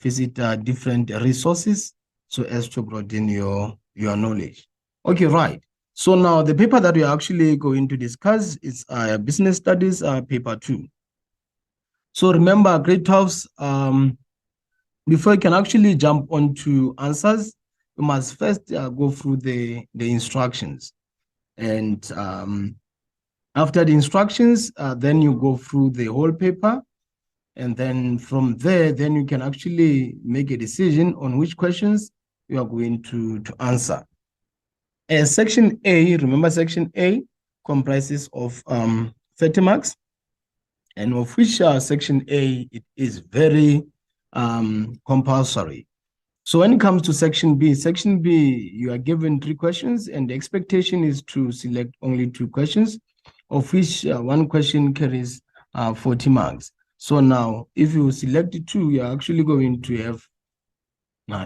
visit different resources so as to broaden your knowledge. Okay, right. So now the paper that we are actually going to discuss is Business Studies paper 2. So remember, grade 12s, before you can actually jump onto answers, you must first go through the instructions. And after the instructions, then you go through the whole paper. And then from there, then you can actually make a decision on which questions you are going to answer. Section A, remember section A comprises of 30 marks. And of which section A, it is very compulsory. So when it comes to section B, you are given 3 questions, and the expectation is to select only 2 questions, of which 1 question carries 40 marks. So now, if you select 2, you're actually going to have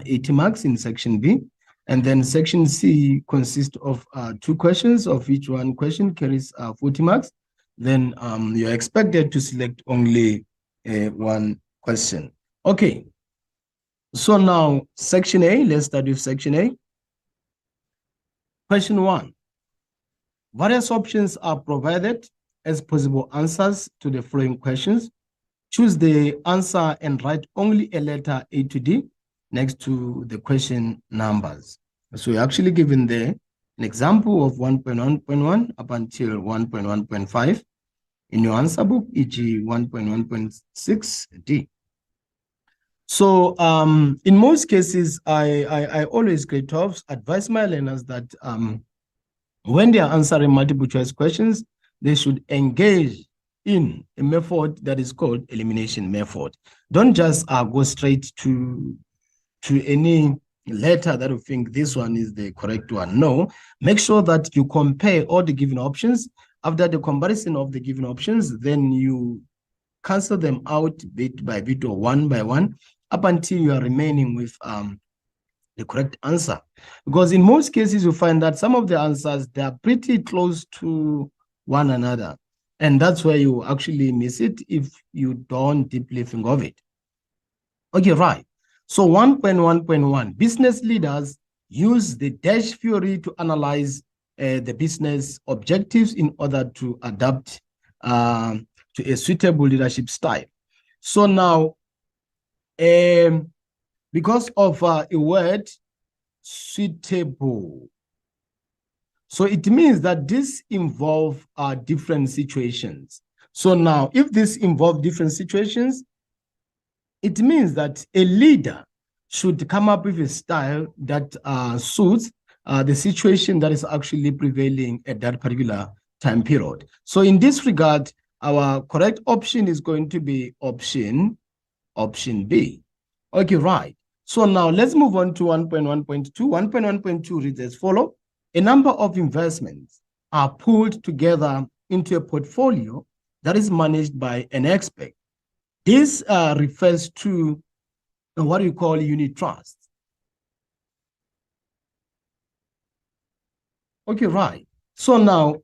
80 marks in section B. And then section C consists of 2 questions, of which 1 question carries 40 marks. Then you're expected to select only 1 question. Okay. So now, section A, let's start with section A. Question 1. Various options are provided as possible answers to the following questions. Choose the answer and write only a letter A to D next to the question numbers. So you're actually given there an example of 1.1.1 up until 1.1.5 in your answer book, e.g. 1.1.6D. So in most cases, I always, grade 12s, advise my learners that when they are answering multiple choice questions, they should engage in a method that is called elimination method. Don't just go straight to any letter that you think this one is the correct one. No, make sure that you compare all the given options. After the comparison of the given options, then you cancel them out bit by bit or one by one up until you are remaining with the correct answer. Because in most cases, you find that some of the answers, they are pretty close to one another. And that's where you actually miss it if you don't deeply think of it. Okay, right. So 1.1.1, business leaders use the DASH theory to analyze the business objectives in order to adapt to a suitable leadership style. So now, because of a word, suitable, so it means that this involves different situations. So now, if this involves different situations, it means that a leader should come up with a style that suits the situation that is actually prevailing at that particular time period. So in this regard, our correct option is going to be option B. Okay, right. So now let's move on to 1.1.2. 1.1.2 reads as follows. A number of investments are pulled together into a portfolio that is managed by an expert. This refers to what we call unit trust. Okay, right. So now,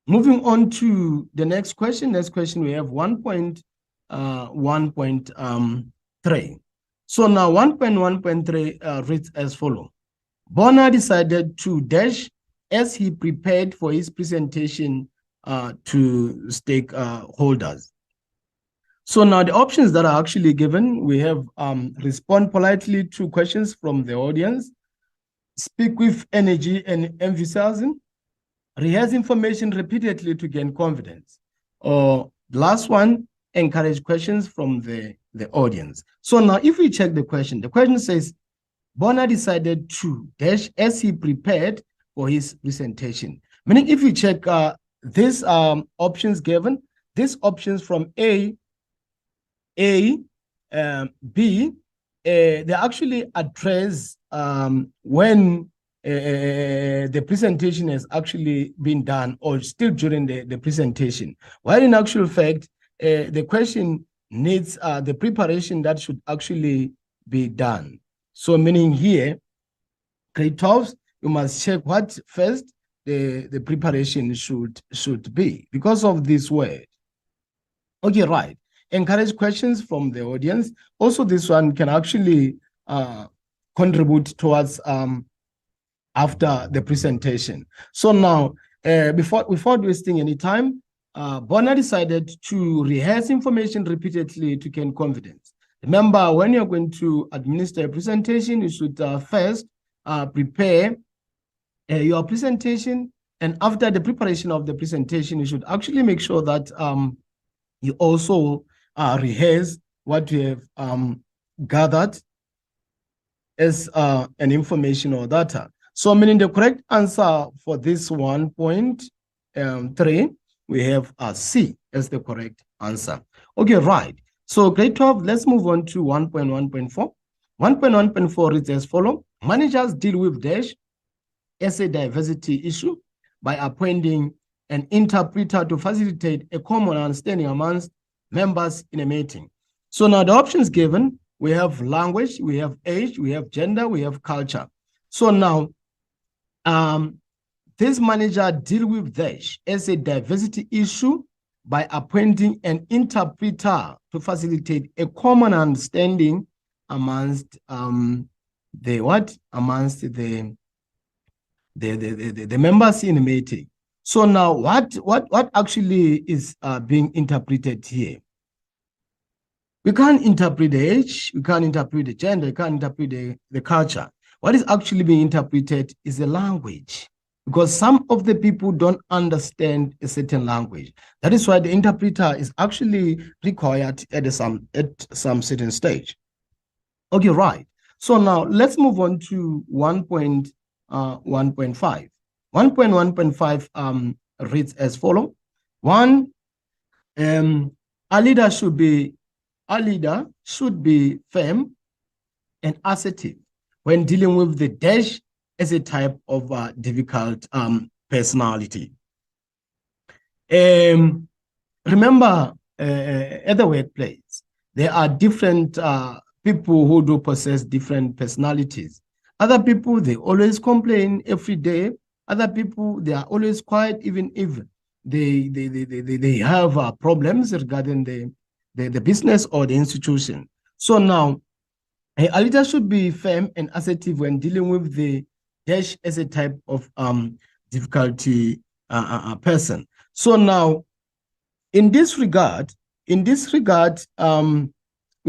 moving on to the next question. Next question, we have 1.1.3. So now 1.1.3 reads as follows. Bonner decided to dash as he prepared for his presentation to stakeholders. So now the options that are actually given, we have respond politely to questions from the audience, speak with energy and enthusiasm, rehearse information repeatedly to gain confidence, or the last one, encourage questions from the audience. So now if we check the question says, Bonner decided to dash as he prepared for his presentation. Meaning if you check these options given, these options from A, B, they actually address when the presentation has actually been done or still during the presentation. While in actual fact, the question needs the preparation that should actually be done. So meaning here, grade 12, you must check what first the preparation should be because of this word. Okay, right. encourage questions from the audience. Also, this one can actually contribute towards after the presentation. So now, before wasting any time, Bona decided to rehearse information repeatedly to gain confidence. Remember, when you're going to administer a presentation, you should first prepare your presentation. And after the preparation of the presentation, you should actually make sure that you also rehearse what you have gathered as an information or data. So meaning the correct answer for this 1.3, we have C as the correct answer. Okay, right. So grade 12, let's move on to 1.1.4. 1.1.4 reads as follows. Managers deal with dash as a diversity issue by appointing an interpreter to facilitate a common understanding amongst members in a meeting. So now the options given, we have language, we have age, we have gender, we have culture. So now, this manager deal with this as a diversity issue by appointing an interpreter to facilitate a common understanding amongst the members in the meeting. So now what actually is being interpreted here? We can't interpret the age, we can't interpret the gender, we can't interpret the culture. What is actually being interpreted is the language, because some of the people don't understand a certain language. That is why the interpreter is actually required at some certain stage. Okay, right. So now let's move on to 1.1.5. 1.1.5 reads as follows. One, a leader should be firm and assertive when dealing with the dash as a type of difficult personality. Remember, at the workplace, there are different people who do possess different personalities. Other people, they always complain every day. Other people, they are always quiet, even if they have problems regarding the business or the institution. So now, a leader should be firm and assertive when dealing with the dash as a type of difficulty person. So now, in this regard, we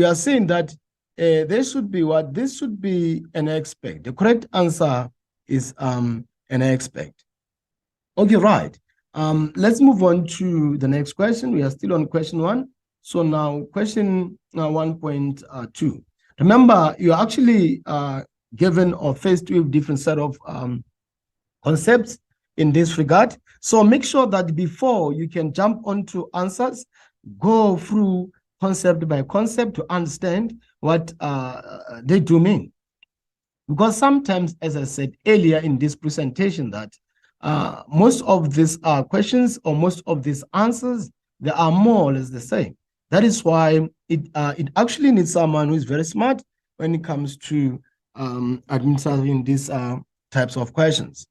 are saying that there should be what? This should be an expect. The correct answer is an expect. Okay, right. Let's move on to the next question. We are still on question 1. So now question 1.2. Remember, you're actually given or faced with different set of concepts in this regard. So make sure that before you can jump onto answers, go through concept by concept to understand what they do mean. Because sometimes, as I said earlier in this presentation, that most of these questions or most of these answers, they are more or less the same. That is why it actually needs someone who is very smart when it comes to administering these types of questions.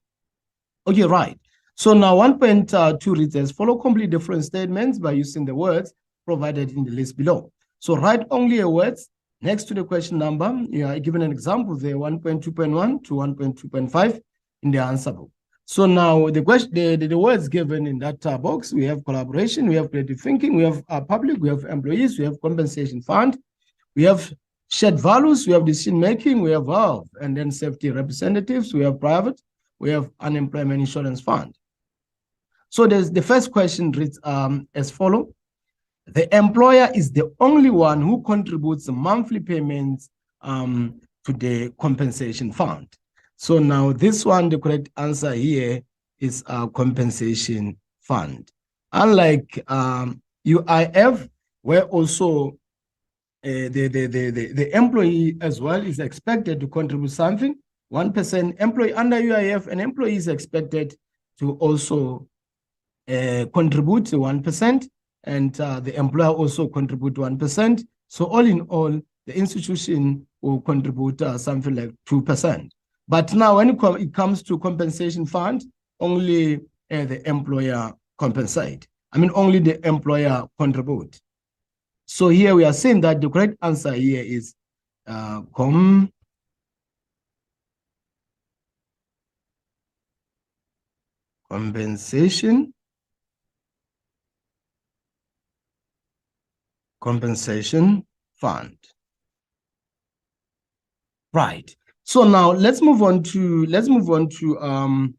Okay, right. So now 1.2 reads as follow: complete different statements by using the words provided in the list below. So write only a words next to the question number. You are given an example there, 1.2.1 to 1.2.5 in the answer book. So now the words given in that box, we have collaboration, we have creative thinking, we have public, we have employees, we have compensation fund, we have shared values, we have decision making, we have health, and then safety representatives, we have private, we have unemployment insurance fund. So the first question reads as follows. The employer is the only one who contributes monthly payments to the compensation fund. So now this one, the correct answer here is compensation fund. Unlike UIF, where also the employee as well is expected to contribute something, 1% employee under UIF, an employee is expected to also contribute 1%, and the employer also contribute 1%. So all in all, the institution will contribute something like 2%. But now when it comes to compensation fund, only the employer compensate. I mean, only the employer contribute. So here we are saying that the correct answer here is compensation fund. Right. So now let's move on to 2.2.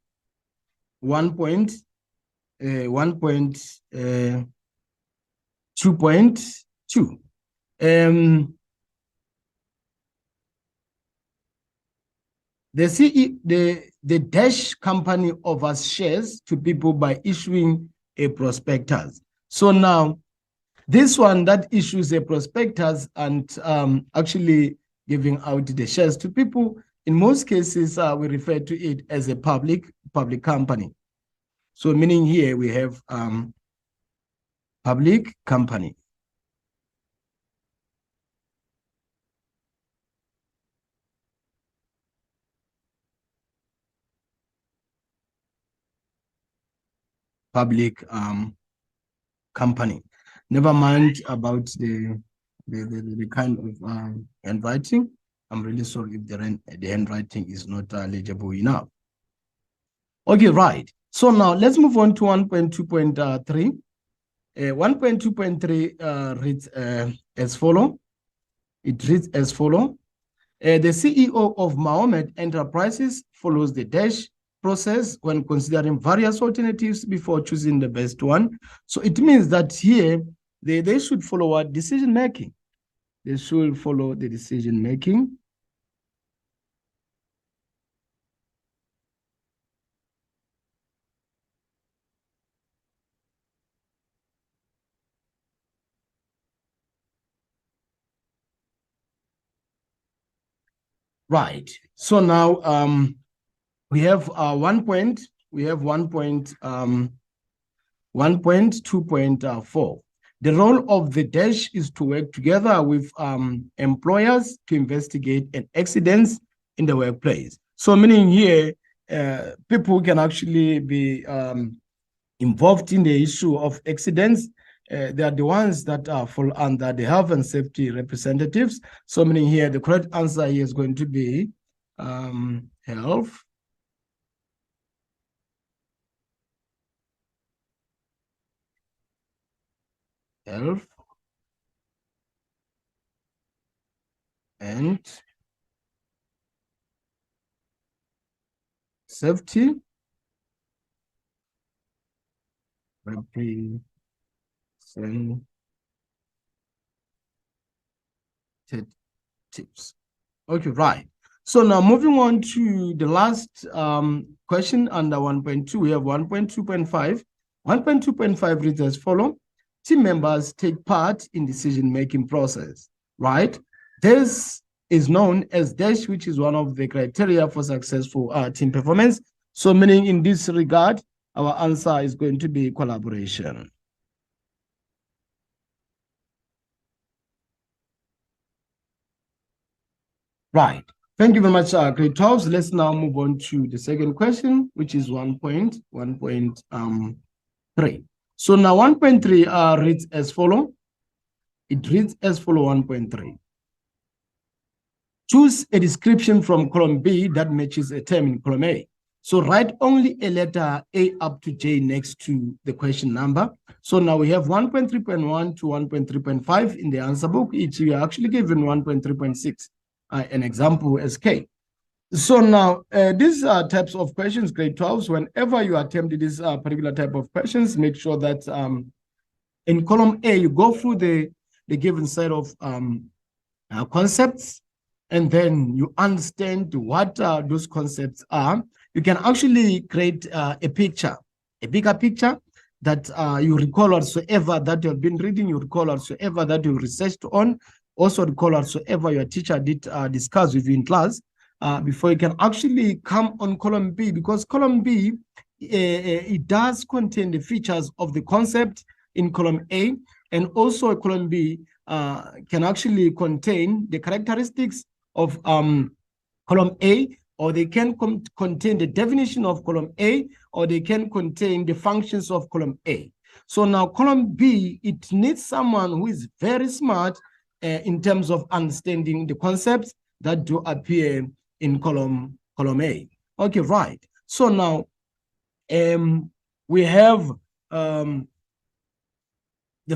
The dash company offers shares to people by issuing a prospectus. So now this one that issues a prospectus and actually giving out the shares to people, in most cases, we refer to it as a public company. So meaning here we have public company. Public company. Never mind about the kind of handwriting. I'm really sorry if the handwriting is not legible enough. Okay, right. So now let's move on to 1.2.3. 1.2.3 reads as follow. It reads as follow. The CEO of Mahomet Enterprises follows the dash process when considering various alternatives before choosing the best one. So it means that here they should follow what decision making. They should follow the decision making. Right. So now we have 1.2.4. The role of the dash is to work together with employers to investigate an accidents in the workplace. So meaning here, people can actually be involved in the issue of accidents. They are the ones that fall under the health and safety representatives. So meaning here, the correct answer here is going to be health and safety representatives. Okay, right. So now moving on to the last question under 1.2, we have 1.2.5. 1.2.5 reads as follows. Team members take part in decision-making process, right? This is known as DASH, which is one of the criteria for successful team performance. So meaning in this regard, our answer is going to be collaboration. Right. Thank you very much, grade 12. Let's now move on to the second question, which is 1.3. So now 1.3 reads as follow. It reads as follow 1.3. Choose a description from column B that matches a term in column A. So write only a letter A up to J next to the question number. So now we have 1.3.1 to 1.3.5 in the answer book. Each we are actually given 1.3.6, an example as K. So now these are types of questions, grade 12s. Whenever you attempt this particular type of questions, make sure that in column A, you go through the given set of concepts, and then you understand what those concepts are. You can actually create a picture, a bigger picture that you recall whatsoever that you have been reading, you recall whatsoever that you researched on, also recall whatsoever your teacher did discuss with you in class before you can actually come on column B, because column B, it does contain the features of the concept in column A, and also column B can actually contain the characteristics of column A, or they can contain the definition of column A, or they can contain the functions of column A. So now column B, it needs someone who is very smart in terms of understanding the concepts that do appear in column A. Okay, right. So now we have the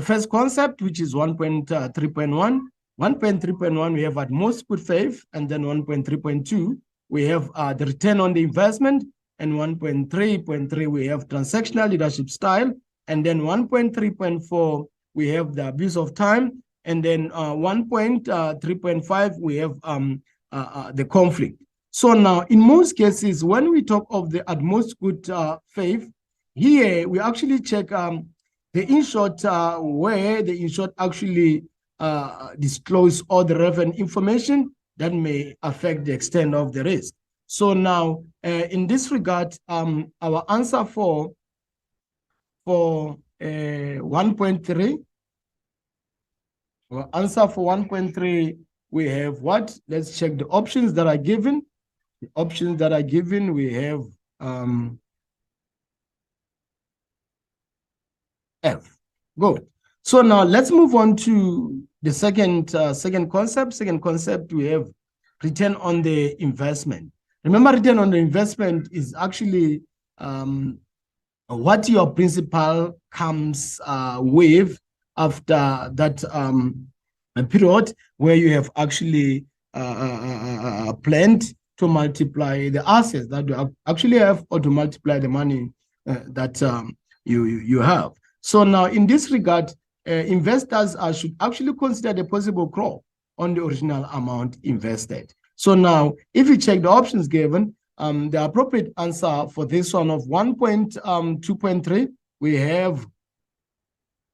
first concept, which is 1.3.1. 1.3.1, we have at most good faith, and then 1.3.2, we have the return on the investment, and 1.3.3, we have transactional leadership style, and then 1.3.4, we have the abuse of time, and then 1.3.5, we have the conflict. So now, in most cases, when we talk of the at most good faith, here we actually check the insured where the insured actually disclose all the relevant information that may affect the extent of the risk. So now, in this regard, our answer for 1.3, our answer for 1.3, we have what? Let's check the options that are given. The options that are given, we have F. Good. So now let's move on to the second concept. Second concept, we have return on the investment. Remember, return on the investment is actually what your principal comes with after that period where you have actually planned to multiply the assets that you actually have, or to multiply the money that you have. So now, in this regard, investors should actually consider the possible crop on the original amount invested. So now, if you check the options given, the appropriate answer for this one of 1.2.3,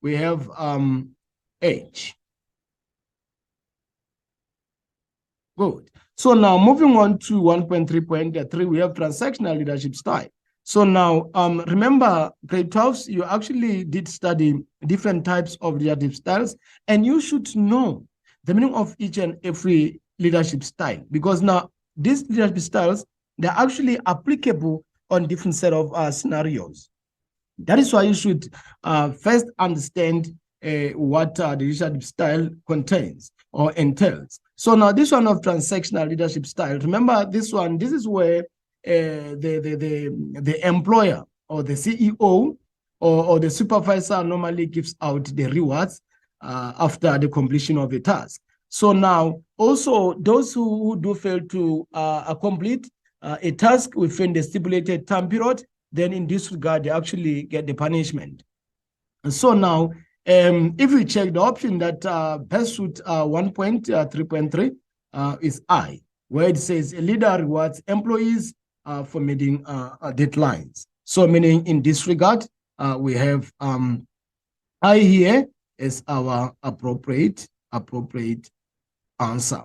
we have H. Good. So now, moving on to 1.3.3, we have transactional leadership style. So now, remember, grade 12s, you actually did study different types of leadership styles, and you should know the meaning of each and every leadership style, because now these leadership styles, they're actually applicable on different set of scenarios. That is why you should first understand what the leadership style contains or entails. So now this one of transactional leadership style, remember this one, this is where the employer or the CEO or the supervisor normally gives out the rewards after the completion of a task. So now, also those who do fail to complete a task within the stipulated time period, then in this regard, they actually get the punishment. And so now, if we check the option that best suit 1.3.3 is I, where it says a leader rewards employees for meeting deadlines. So meaning in this regard, we have I here as our appropriate answer.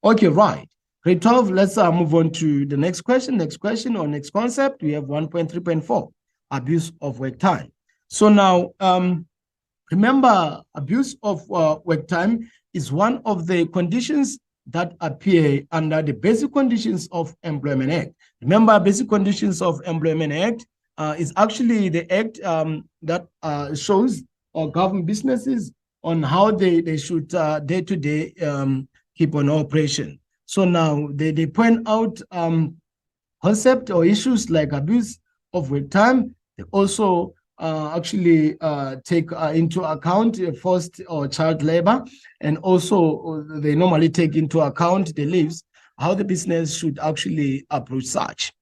Okay, right. Grade 12, let's move on to the next question. Next question or next concept, we have 1.3.4, abuse of work time. So now, remember, abuse of work time is one of the conditions that appear under the Basic Conditions of Employment Act. Remember, Basic Conditions of Employment Act is actually the act that shows or govern businesses on how they should day-to-day keep on operation. So now they point out concept or issues like abuse of work time. They also actually take into account forced or child labor, and also they normally take into account the leaves, how the business should actually approach such.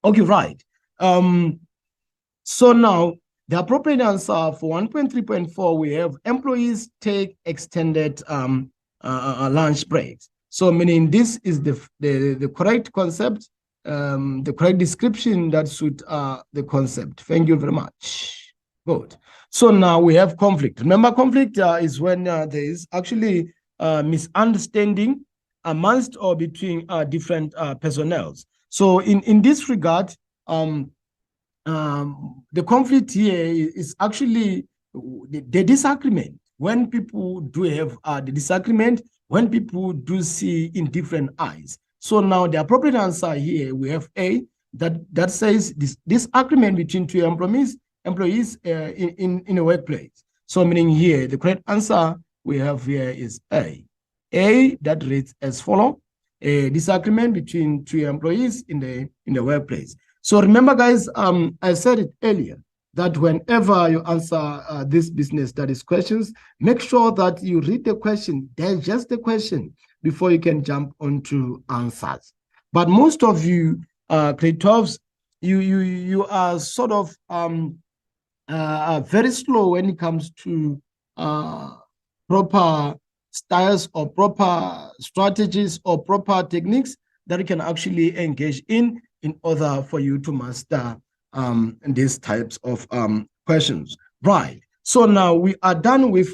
Okay, right. So now the appropriate answer for 1.3.4, we have employees take extended lunch breaks. So meaning this is the correct concept, the correct description that suit the concept. Thank you very much. Good. So now we have conflict. Remember, conflict is when there is actually misunderstanding amongst or between different personnels. So in this regard, the conflict here is actually the disagreement. When people do have the disagreement, when people do see in different eyes. So now the appropriate answer here, we have A, that says this agreement between two employees employees in a workplace. So meaning here, the correct answer we have here is A. A, that reads as follow: a disagreement between two employees in the workplace. So remember, guys, I said it earlier that whenever you answer this business studies questions, make sure that you read the question, digest the question before you can jump onto answers. But most of you, grade 12s, you are sort of very slow when it comes to proper styles or proper strategies or proper techniques that you can actually engage in order for you to master these types of questions. Right. So now we are done with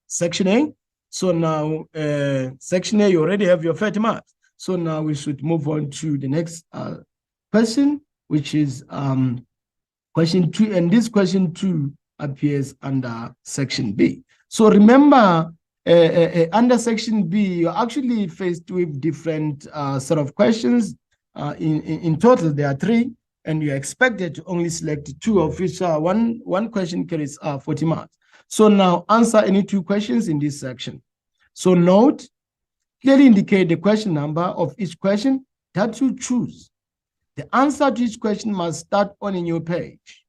section A. So now section A, you already have your 30 marks. So now we should move on to the next question, which is question 2. And this question 2 appears under section B. So remember, under section B, you're actually faced with different set of questions. In total, there are 3, and you're expected to only select 2, of which one question carries 40 marks. So now answer any 2 questions in this section. So note, clearly indicate the question number of each question that you choose. The answer to each question must start on a new page.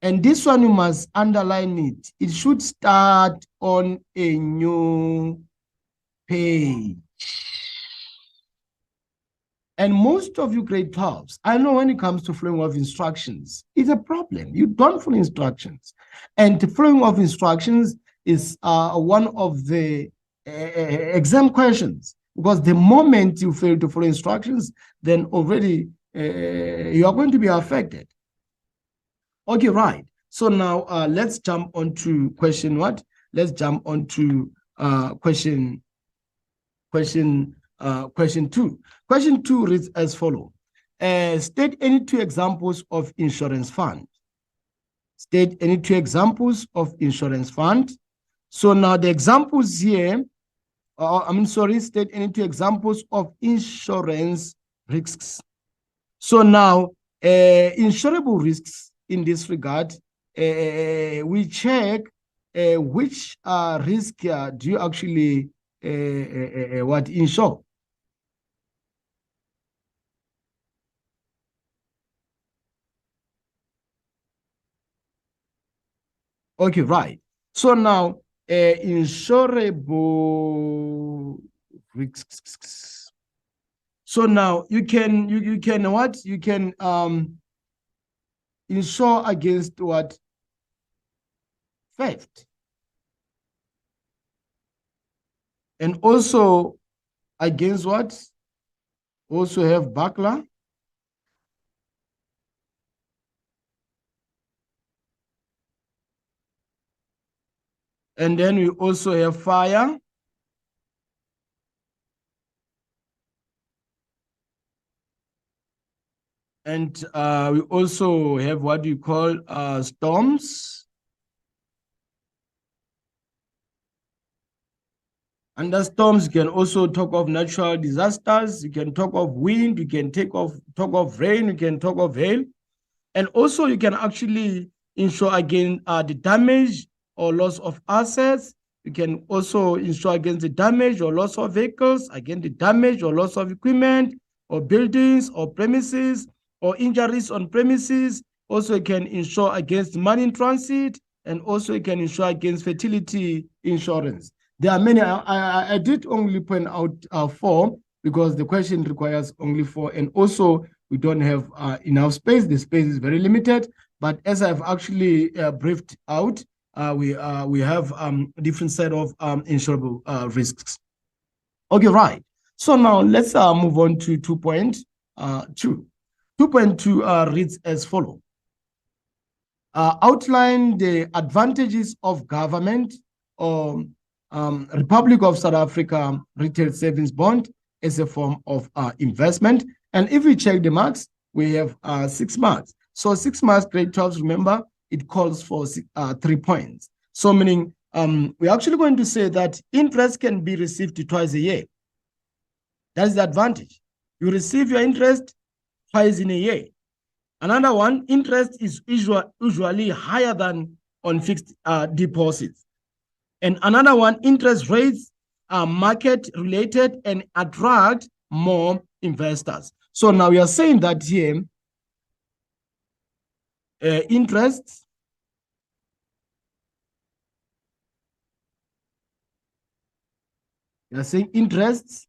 And this one, you must underline it. It should start on a new page. And most of you grade 12s, I know when it comes to following of instructions, it's a problem. You don't follow instructions. And the following of instructions is one of the exam questions, because the moment you fail to follow instructions, then already you are going to be affected. Okay, right. So now let's jump on to question what? Let's jump on to question 2. Question 2 reads as follows. State any 2 examples of insurance fund. State any 2 examples of insurance fund. So now the examples here, state any 2 examples of insurance risks. So now insurable risks in this regard, we check which risk do you actually insure. Okay, right. So now insurable risks. So now you can insure against what? Theft. And also against what? Also have burglar. And then we also have fire. And we also have what we call storms. Under storms, you can also talk of natural disasters. You can talk of wind. You can talk of rain. You can talk of hail. And also you can actually insure against the damage or loss of assets. You can also insure against the damage or loss of vehicles, against the damage or loss of equipment or buildings or premises or injuries on premises. Also, you can insure against money in transit, and also you can insure against fertility insurance. There are many. I did only point out 4 because the question requires only 4, and also we don't have enough space. The space is very limited. But as I've actually briefed out, we have a different set of insurable risks. Okay, right. So now let's move on to 2.2. 2.2 reads as follows. Outline the advantages of government or Republic of South Africa retail savings bond as a form of investment. And if we check the marks, we have 6 marks. So 6 marks, grade 12, remember, it calls for 3 points. So meaning we're actually going to say that interest can be received twice a year. That's the advantage. You receive your interest twice in a year. Another one, interest is usually higher than on fixed deposits. And another one, interest rates are market related and attract more investors. So now we are saying that here, interest you are saying interests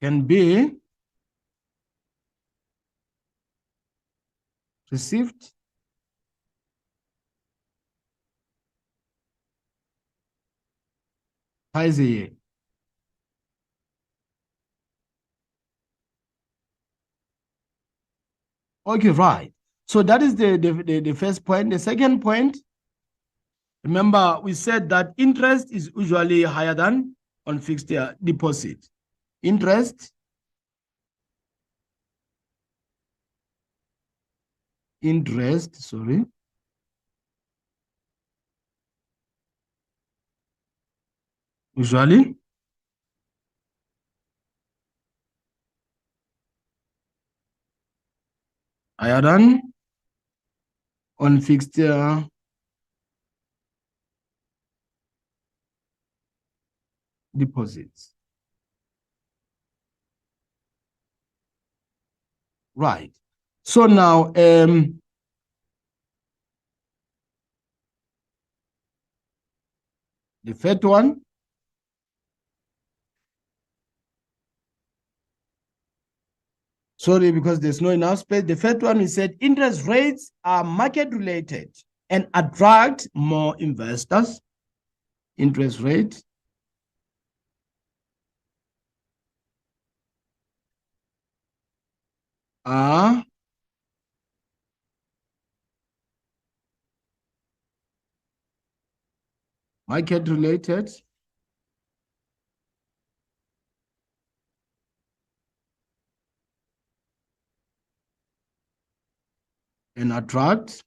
can be received twice a year. Okay, right. So that is the first point. The second point, remember we said that interest is usually higher than on fixed deposit. Interest sorry, usually higher than on fixed deposits. Right. So now, the third one, sorry, because there's no enough space. The third one, we said interest rates are market related and attract more investors. Interest rate are market related and attract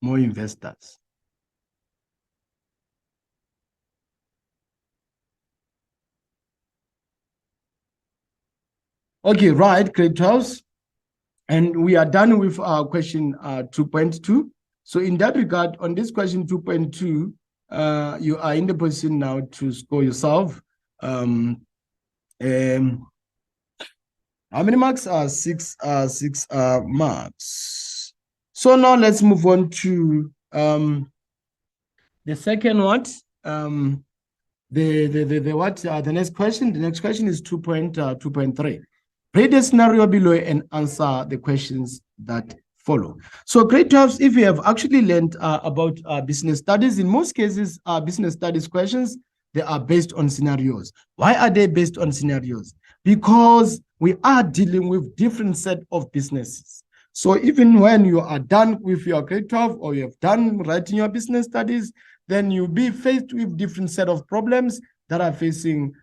more investors. Okay, right, grade 12. And we are done with our question 2.2. So in that regard, on this question 2.2, you are in the position now to score yourself. How many marks? Six marks. So now let's move on to the second one. The next question? The next question is 2.3. Read the scenario below and answer the questions that follow. So grade 12, if you have actually learned about business studies, in most cases, business studies questions, they are based on scenarios. Why are they based on scenarios? Because we are dealing with different set of businesses. So even when you are done with your grade 12 or you have done writing your business studies, then you'll be faced with different set of problems that are facing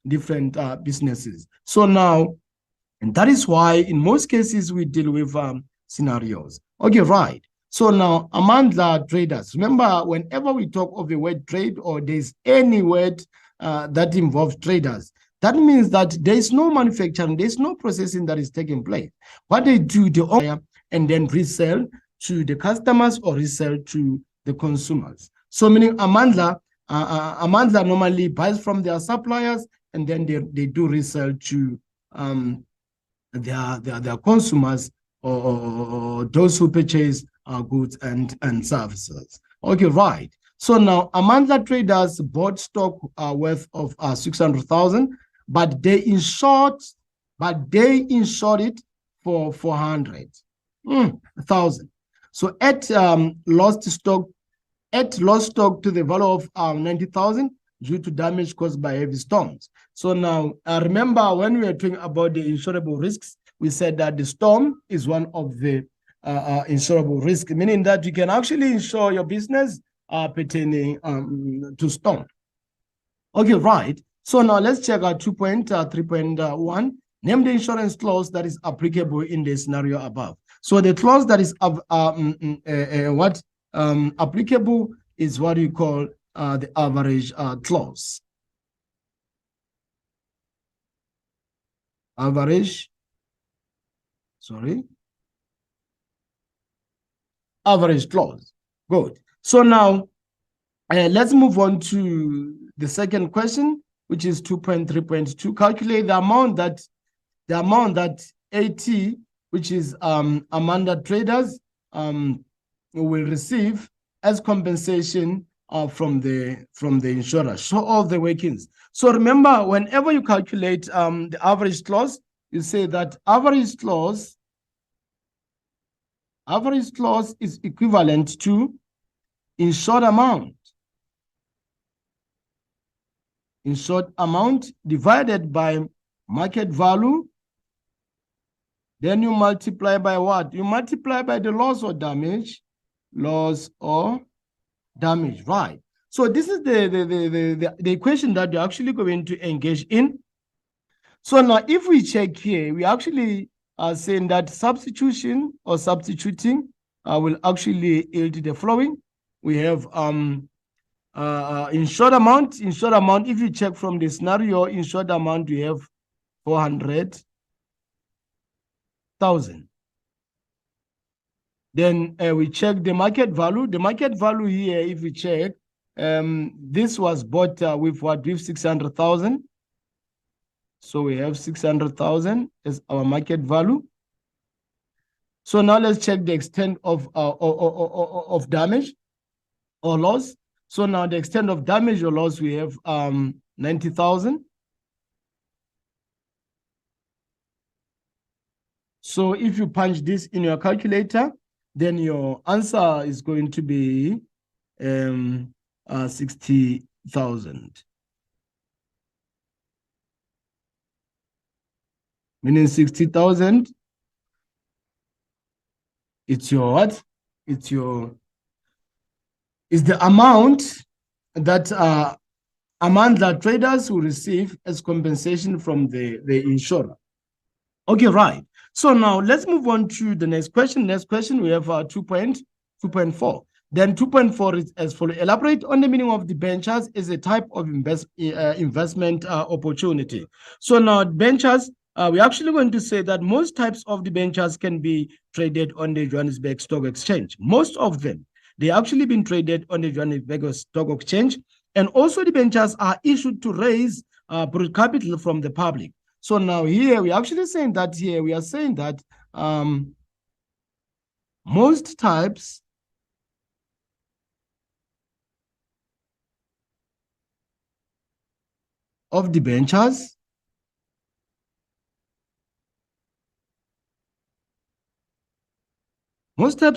different businesses. So now, and that is why in most cases we deal with scenarios. Okay, right. So now, Amandla traders, remember whenever we talk of the word trade or there's any word that involves traders, that means that there is no manufacturing, there's no processing that is taking place. What they do, they order and then resell to the customers or resell to the consumers. So meaning Amandla normally buys from their suppliers and then they do resell to their consumers or those who purchase goods and services. Okay, right. So now Amandla traders bought stock worth of 600,000, but they insured it for 400,000. So at lost stock to the value of 90,000 due to damage caused by heavy storms. So now, remember when we were talking about the insurable risks, we said that the storm is one of the insurable risks, meaning that you can actually insure your business pertaining to storm. Okay, right. So now let's check out 2.3.1. Name the insurance clause that is applicable in the scenario above. So the clause that is applicable is what you call the average clause. Average clause. Good. So now let's move on to the second question, which is 2.3.2. Calculate the amount that AT, which is Amanda Traders, will receive as compensation from the insurer. Show all the workings. So remember, whenever you calculate the average clause, you say that average clause is equivalent to insured amount. Insured amount divided by market value. Then you multiply by what? You multiply by the loss or damage. Loss or damage, right? So this is the equation that you're actually going to engage in. So now if we check here, we actually are saying that substitution or substituting will actually yield the following. We have insured amount. If you check from the scenario, insured amount, we have 400,000. Then we check the market value. The market value here, if we check, this was bought with what? With 600,000. So we have 600,000 as our market value. So now let's check the extent of damage or loss. So now the extent of damage or loss, we have 90,000. So if you punch this in your calculator, then your answer is going to be 60,000. Meaning 60,000. It's your what? It's the amount that Amanda Traders will receive as compensation from the insurer. Okay, right. So now let's move on to the next question. Next question, we have 2.4. Then 2.4 is as follows. Elaborate on the meaning of debentures as a type of investment opportunity. So now debentures, we're actually going to say that most types of debentures can be traded on the Johannesburg Stock Exchange. Most of them, they actually been traded on the Johannesburg Stock Exchange. And also debentures are issued to raise broad capital from the public. So now here we're actually saying that most types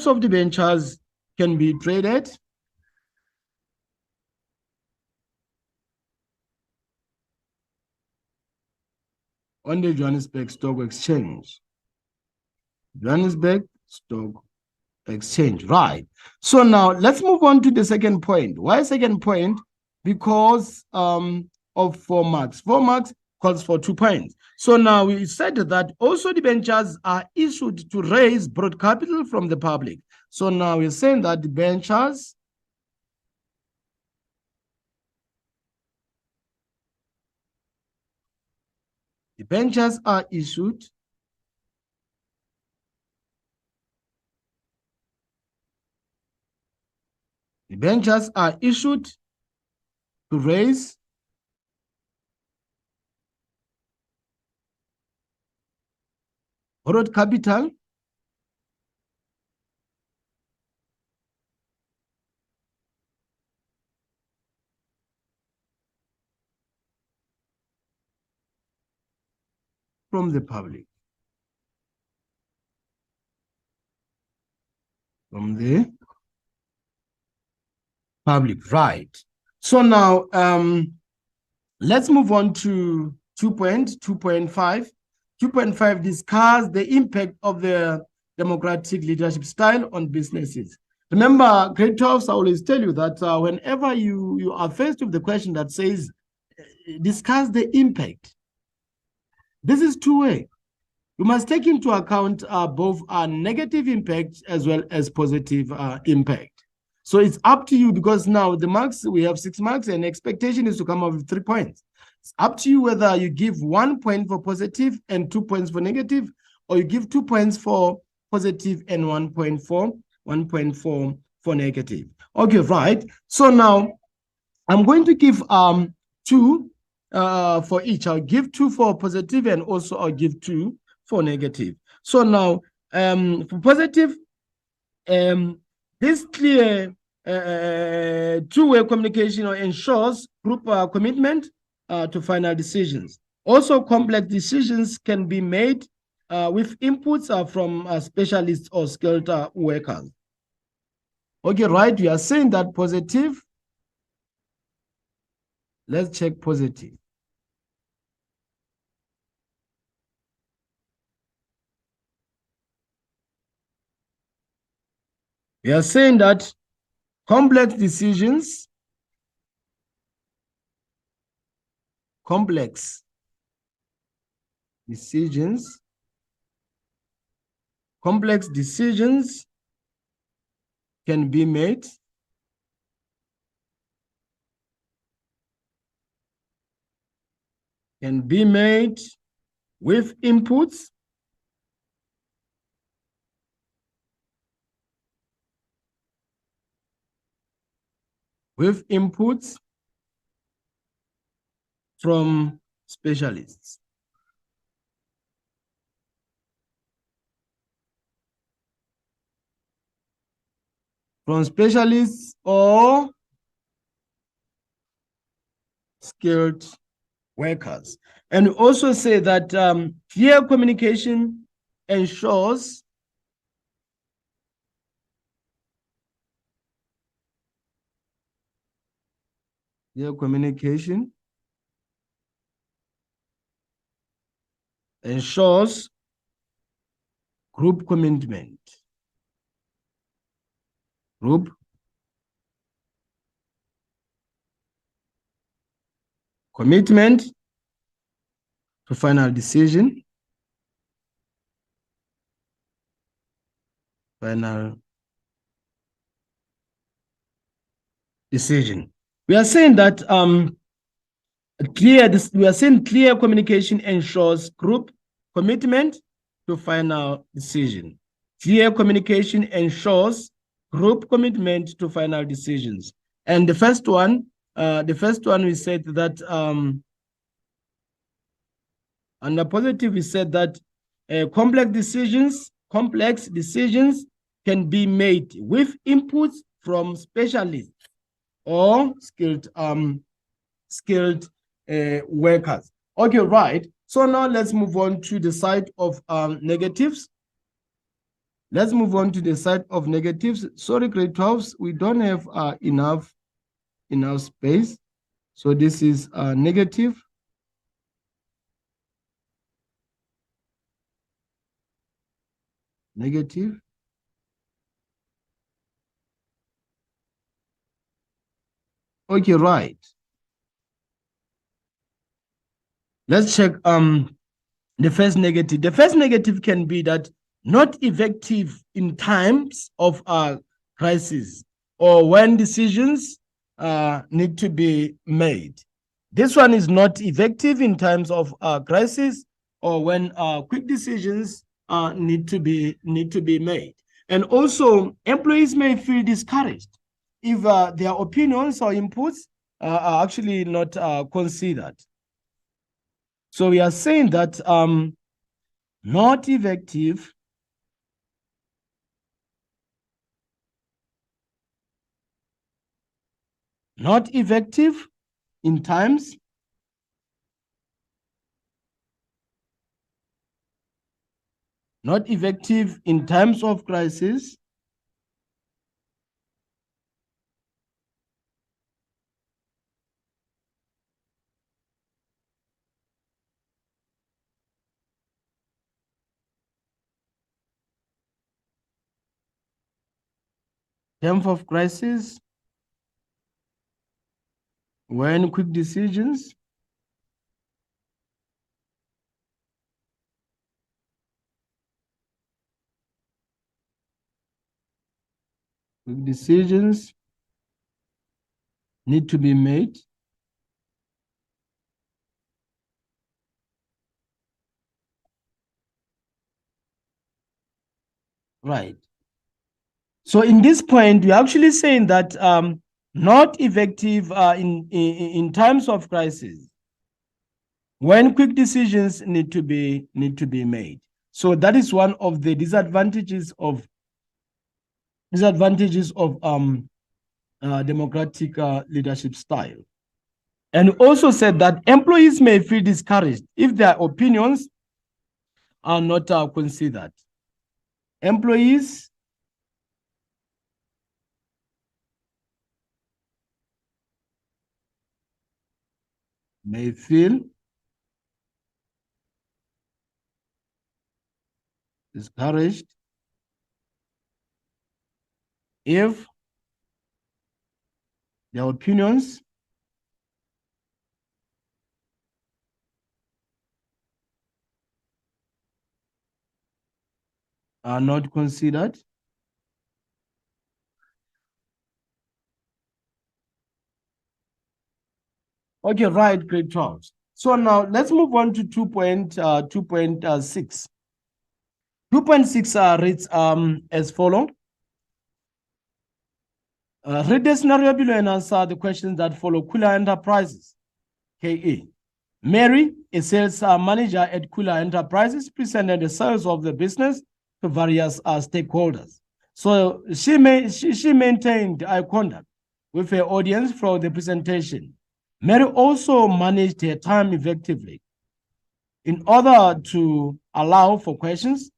of debentures can be traded on the Johannesburg Stock Exchange. Johannesburg Stock Exchange, right? So now let's move on to the second point. Why second point? Because of 4 marks. 4 marks calls for 2 points. So now we said that also debentures are issued to raise broad capital from the public. So now we're saying that debentures are issued to raise borrowed capital from the public. Right? So now let's move on to 2.5. 2.5 discuss the impact of the democratic leadership style on businesses. Remember, grade 12s, I always tell you that whenever you are faced with the question that says, discuss the impact, this is two-way. You must take into account both negative impact as well as positive impact. So it's up to you, because now the marks, we have 6 marks and expectation is to come up with 3 points. It's up to you whether you give 1 point for positive and 2 points for negative, or you give 2 points for positive and 1 point for negative. Okay, right. So now I'm going to give 2 for each. I'll give 2 for positive and also I'll give 2 for negative. So now for positive, this clear two-way communication ensures group commitment to final decisions. Also, complex decisions can be made with inputs from specialists or skilled workers. Okay, right, we are saying that positive. Let's check positive. We are saying that complex decisions can be made with inputs from specialists. From specialists or skilled workers. And we also say that clear communication ensures group commitment. To final decision. We are saying that clear communication ensures group commitment to final decision. Clear communication ensures group commitment to final decisions. And the first one we said that under positive, we said that complex decisions can be made with inputs from specialists or skilled workers. Okay, right. So now let's move on to the side of negatives. Sorry, grade 12s, we don't have enough space. So this is negative. Okay, right. Let's check the first negative. The first negative can be that not effective in times of crisis or when decisions need to be made. This one is not effective in times of crisis or when quick decisions need to be made. And also, employees may feel discouraged if their opinions or inputs are actually not considered. So we are saying that not effective in times of crisis when quick decisions decisions need to be made. Right. So in this point, we're actually saying that not effective in times of crisis when quick decisions need to be made. So that is one of the disadvantages of democratic leadership style. And also said that employees may feel discouraged if their opinions are not considered. Employees may feel discouraged if their opinions are not considered. Okay, right, great job. So now let's move on to 2.6. 2.6 reads as follows. Read the scenario below and answer the questions that follow. Kula Enterprises, KE. Mary, a sales manager at Kula Enterprises, presented the sales of the business to various stakeholders. So she maintained eye contact with her audience for the presentation. Mary also managed her time effectively in order to allow for questions.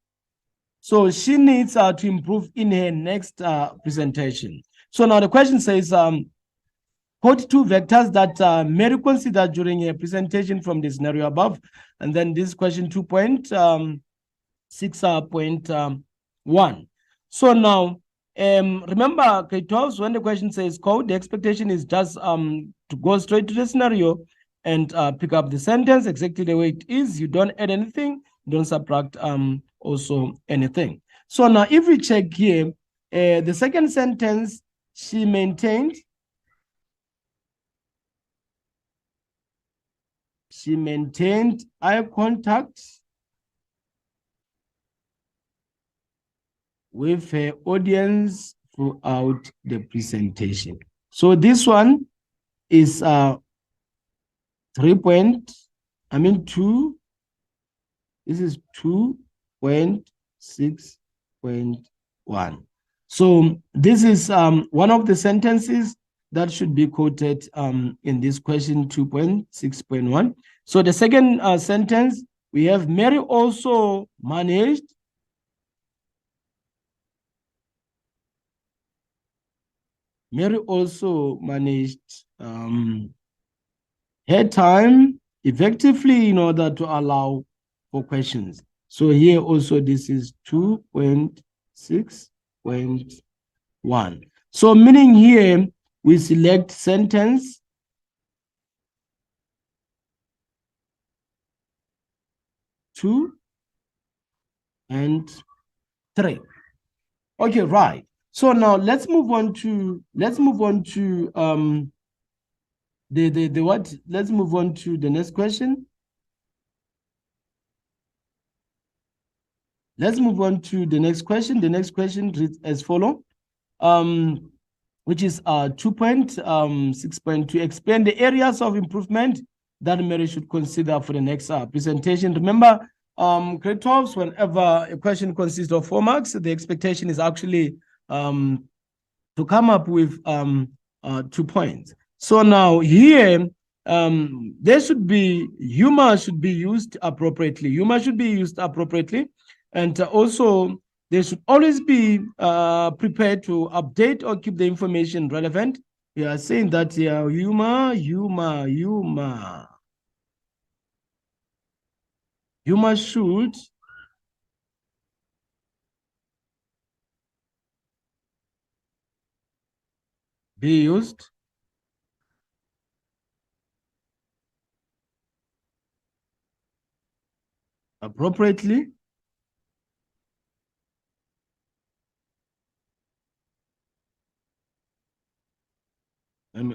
So she needs to improve in her next presentation. So now the question says, quote two vectors that Mary considered during her presentation from the scenario above. And then this question 2.6.1. So now, remember, K12, when the question says code, the expectation is just to go straight to the scenario and pick up the sentence exactly the way it is. You don't add anything, don't subtract also anything. So now, if we check here, the second sentence, she maintained eye contact with her audience throughout the presentation. So this one is 2. This is 2.6.1. So this is one of the sentences that should be quoted in this question 2.6.1. So the second sentence, we have Mary also managed her time effectively in order to allow for questions. So here also this is 2.6.1. So meaning here we select sentence 2 and 3. Okay, right. So now let's move on to Let's move on to the next question. Let's move on to the next question. The next question reads as follow, which is 2.6.2. Explain the areas of improvement that Mary should consider for the next presentation. Remember, grade 12s, whenever a question consists of 4 marks, the expectation is actually to come up with 2 points. So now here, there should be, humor should be used appropriately. Humor should be used appropriately. And also, they should always be prepared to update or keep the information relevant. We are saying that humor should be used appropriately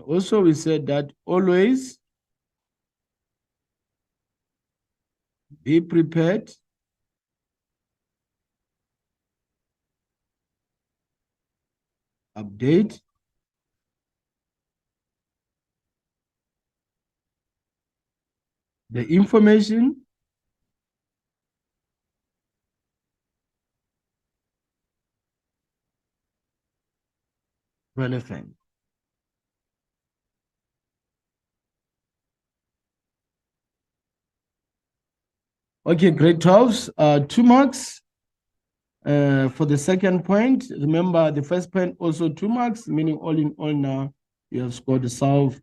Also, we said that always be prepared update the information relevant. Okay, grade 12s, 2 marks. For the second point, remember the first point also 2 marks, meaning all in all now you have scored the 4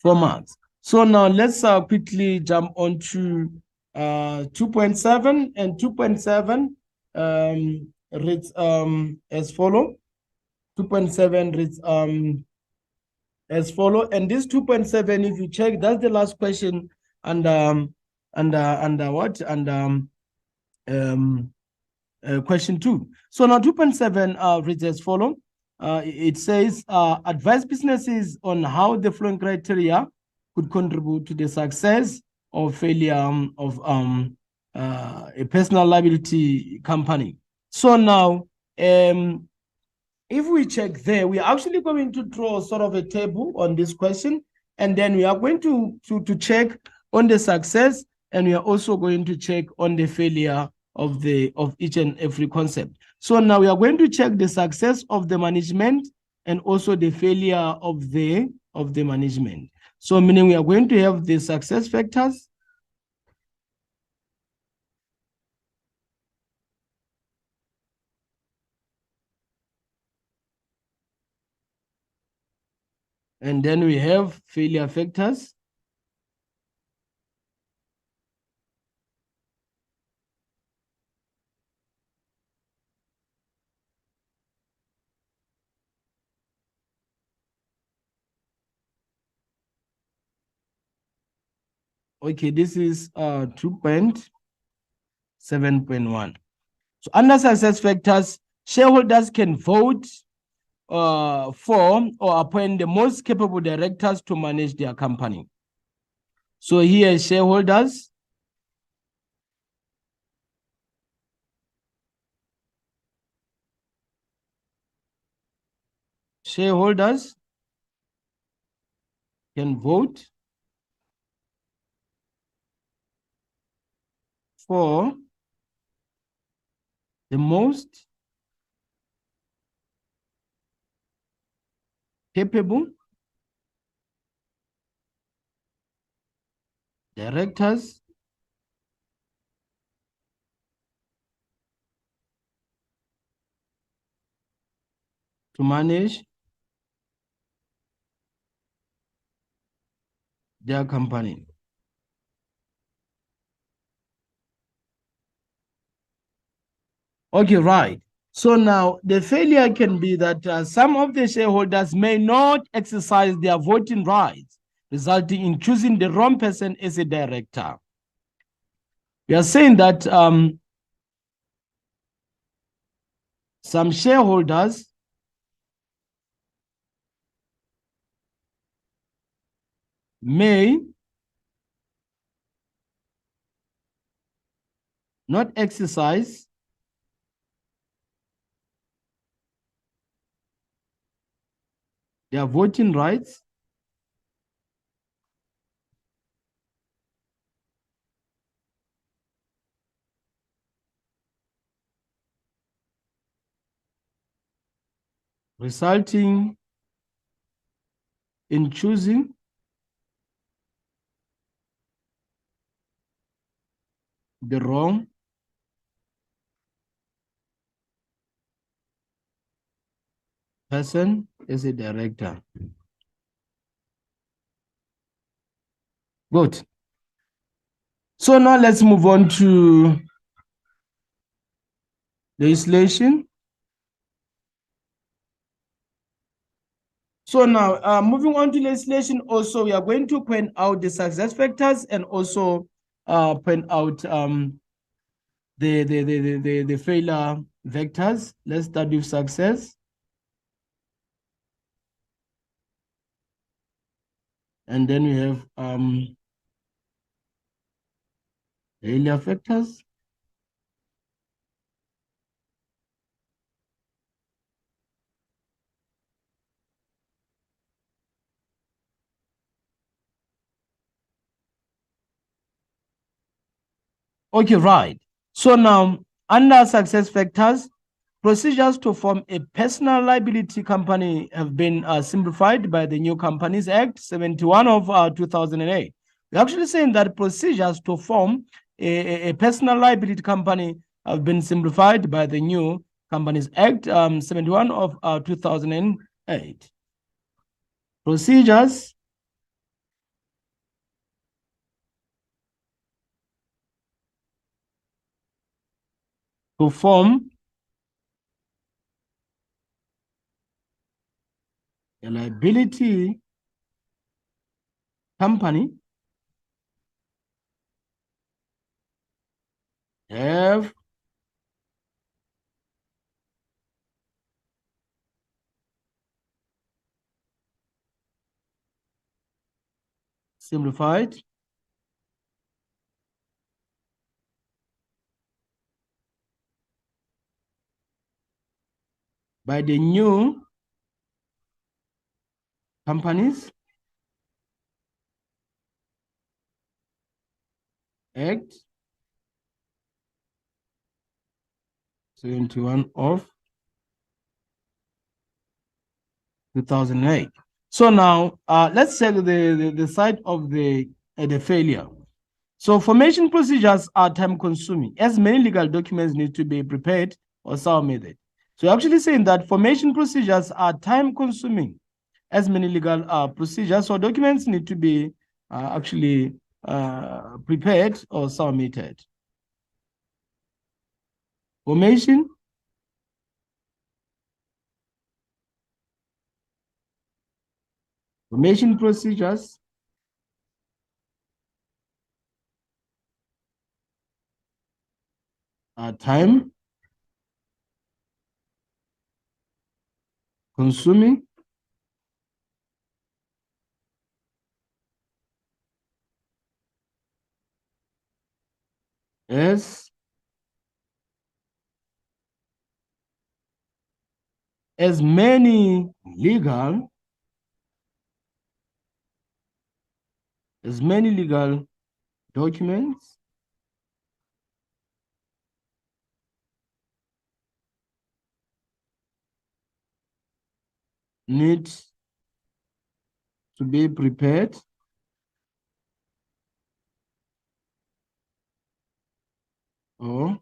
marks. So now let's quickly jump on to 2.7, and 2.7 reads as follow. 2.7 reads as follow, and this 2.7, if you check, that's the last question under what? And question 2. So now 2.7 reads as follow. It says advise businesses on how the following criteria could contribute to the success or failure of a personal liability company. So now if we check there, we are actually going to draw sort of a table on this question, and then we are going to check on the success, and we are also going to check on the failure of each and every concept. So now we are going to check the success of the management and also the failure of the management. So meaning we are going to have the success factors, and then we have failure factors. Okay, this is 2.7.1. So under success factors, shareholders can vote for or appoint the most capable directors to manage their company. So here, shareholders can vote for the most capable directors to manage their company. Okay, right. So now the failure can be that some of the shareholders may not exercise their voting rights, resulting in choosing the wrong person as a director. We are saying that some shareholders may not exercise their voting rights resulting in choosing the wrong person as a director. Good. So now let's move on to legislation. So now moving on to legislation, also we are going to point out the success factors and also point out the failure vectors. Let's start with success. And then we have Euler factors. Okay, right. So now, under success factors, procedures to form a personal liability company have been simplified by the New Companies Act 71 of 2008. We're actually saying that procedures to form a personal liability company have been simplified by the New Companies Act 71 of 2008. Procedures to form a liability company have simplified by the New Companies Act 71 of 2008. So now let's check the side of the failure. So formation procedures are time consuming as many legal documents need to be prepared or submitted. So actually saying that formation procedures are time consuming as many legal procedures or documents need to be actually prepared or submitted. Formation procedures are time consuming as many legal documents need to be prepared or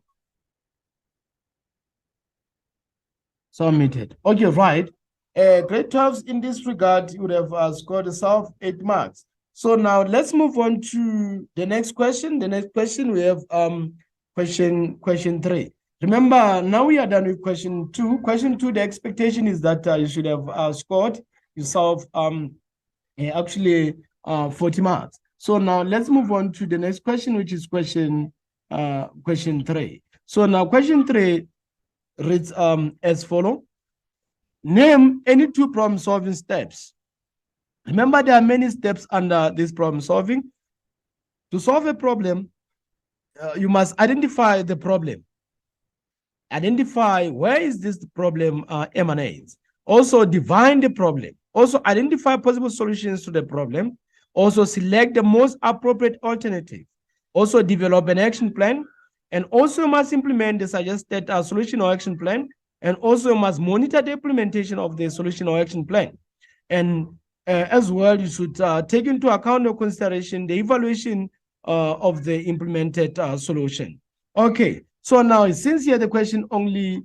submitted. Okay, right. Grade 12 in this regard, you would have scored yourself 8 marks. So now let's move on to the next question. The next question we have question 3. Remember, now we are done with question 2. Question 2, the expectation is that you should have scored yourself actually 40 marks. So now let's move on to the next question, which is question 3. So now question 3 reads as follows. Name any 2 problem solving steps. Remember, there are many steps under this problem solving. To solve a problem, you must identify the problem. Identify where is this problem emanates. Also define the problem. Also identify possible solutions to the problem. Also select the most appropriate alternative. Also develop an action plan. And also must implement the suggested solution or action plan. And also must monitor the implementation of the solution or action plan. And as well, you should take into account or consideration the evaluation of the implemented solution. Okay, so now since here the question only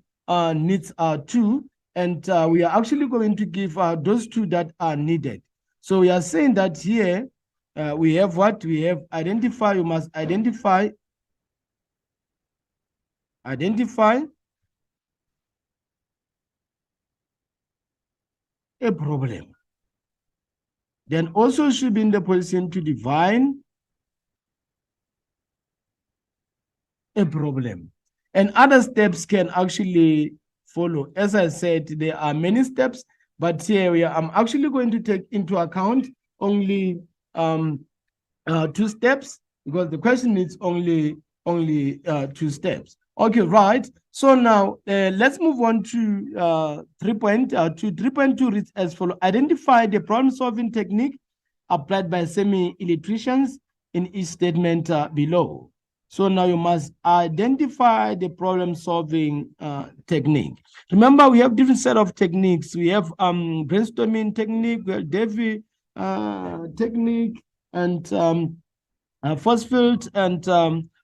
needs 2, and we are actually going to give those 2 that are needed. So we are saying that here we have what? We have identify. You must identify a problem. Then also should be in the position to define a problem. And other steps can actually follow. As I said, there are many steps, but here I'm actually going to take into account only 2 steps, because the question is only 2 steps. Okay, right. So now let's move on to 3.2. 3.2 reads as follows: identify the problem-solving technique applied by semi-electricians in each statement below. So now you must identify the problem-solving technique. Remember, we have different set of techniques. We have brainstorming technique, we have Davy technique, and force field, and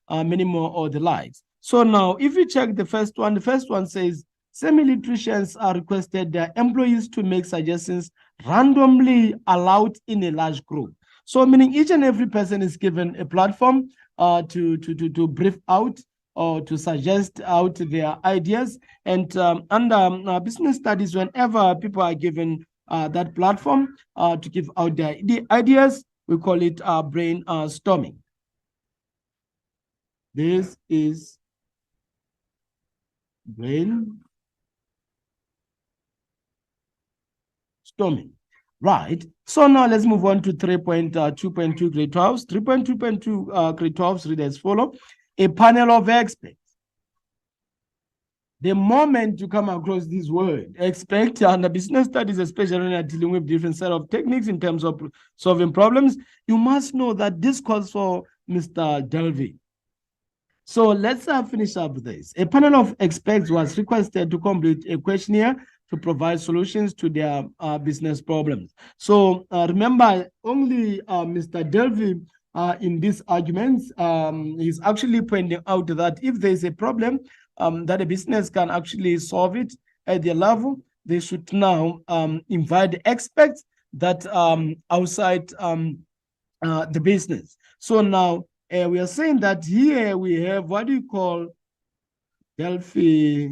many more or the likes. So now, if you check the first one says semi-electricians are requested their employees to make suggestions randomly allowed in a large group. So meaning each and every person is given a platform to brief out or to suggest out their ideas. And under business studies, whenever people are given that platform to give out their ideas, we call it brainstorming. This is brainstorming. Right. So now let's move on to 3.2.2 grade 12s. 3.2.2 grade 12s read as follow: a panel of experts. The moment you come across this word, expect under business studies, especially when you're dealing with different set of techniques in terms of solving problems, you must know that this calls for Mr. Delvey. So let's finish up this. A panel of experts was requested to complete a questionnaire to provide solutions to their business problems. So remember, only Mr. Delvey in these arguments is actually pointing out that if there is a problem that a business can actually solve it at their level, they should now invite the experts that outside the business. So now we are saying that here we have what you call Delphi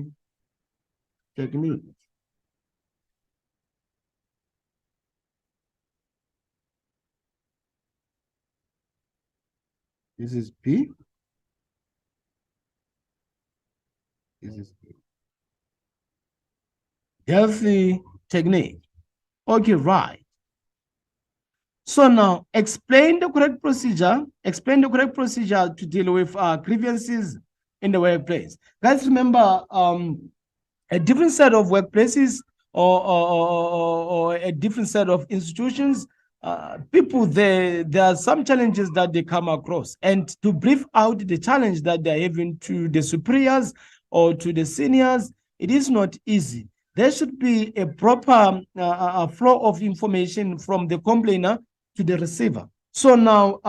technique. This is P. This is P. Delphi technique. Okay, right. So now explain the correct procedure. Explain the correct procedure to deal with grievances in the workplace. Guys, remember a different set of workplaces or a different set of institutions, people there are some challenges that they come across, and to brief out the challenge that they're having to the superiors or to the seniors, it is not easy. There should be a proper flow of information from the complainer to the receiver. So now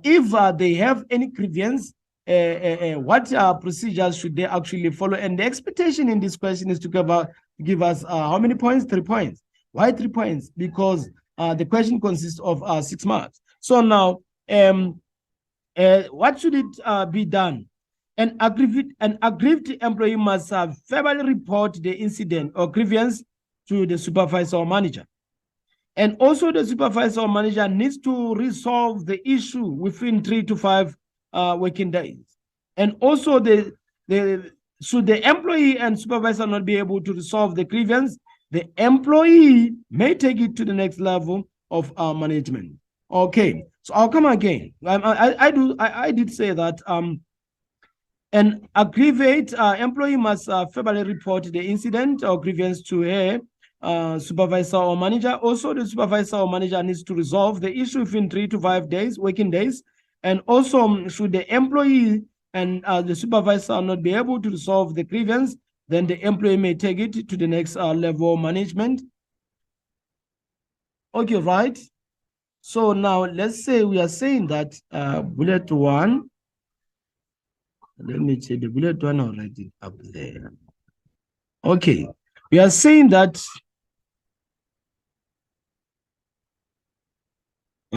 if they have any grievance, what procedures should they actually follow? And the expectation in this question is to give us how many points? 3 points. Why 3 points? Because the question consists of 6 marks. So now, what should it be done? An aggrieved employee must verbally report the incident or grievance to the supervisor or manager. And also the supervisor or manager needs to resolve the issue within 3 to 5 working days. And also should the employee and supervisor not be able to resolve the grievance, the employee may take it to the next level of management. Okay, so I'll come again. I did say that an aggrieved employee must verbally report the incident or grievance to her supervisor or manager. Also, the supervisor or manager needs to resolve the issue within 3 to 5 days, working days. And also, should the employee and the supervisor not be able to resolve the grievance, then the employee may take it to the next level of management. Okay, right? So now let's say we are saying that bullet 1, let me say the bullet 1 already up there. Okay, we are saying that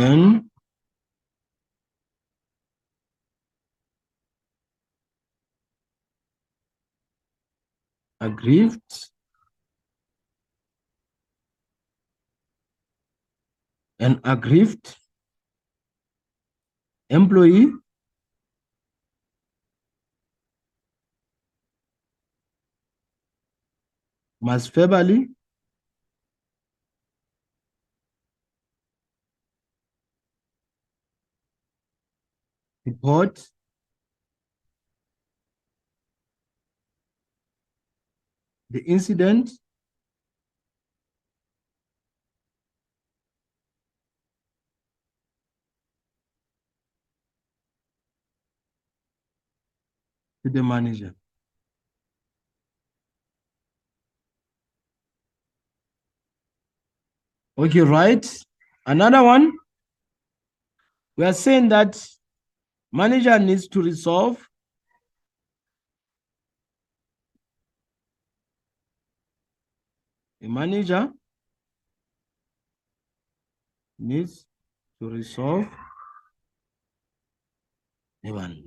an aggrieved employee must verbally report the incident to the manager. Okay, right. Another one, we are saying that manager needs to resolve the manager needs to resolve the one.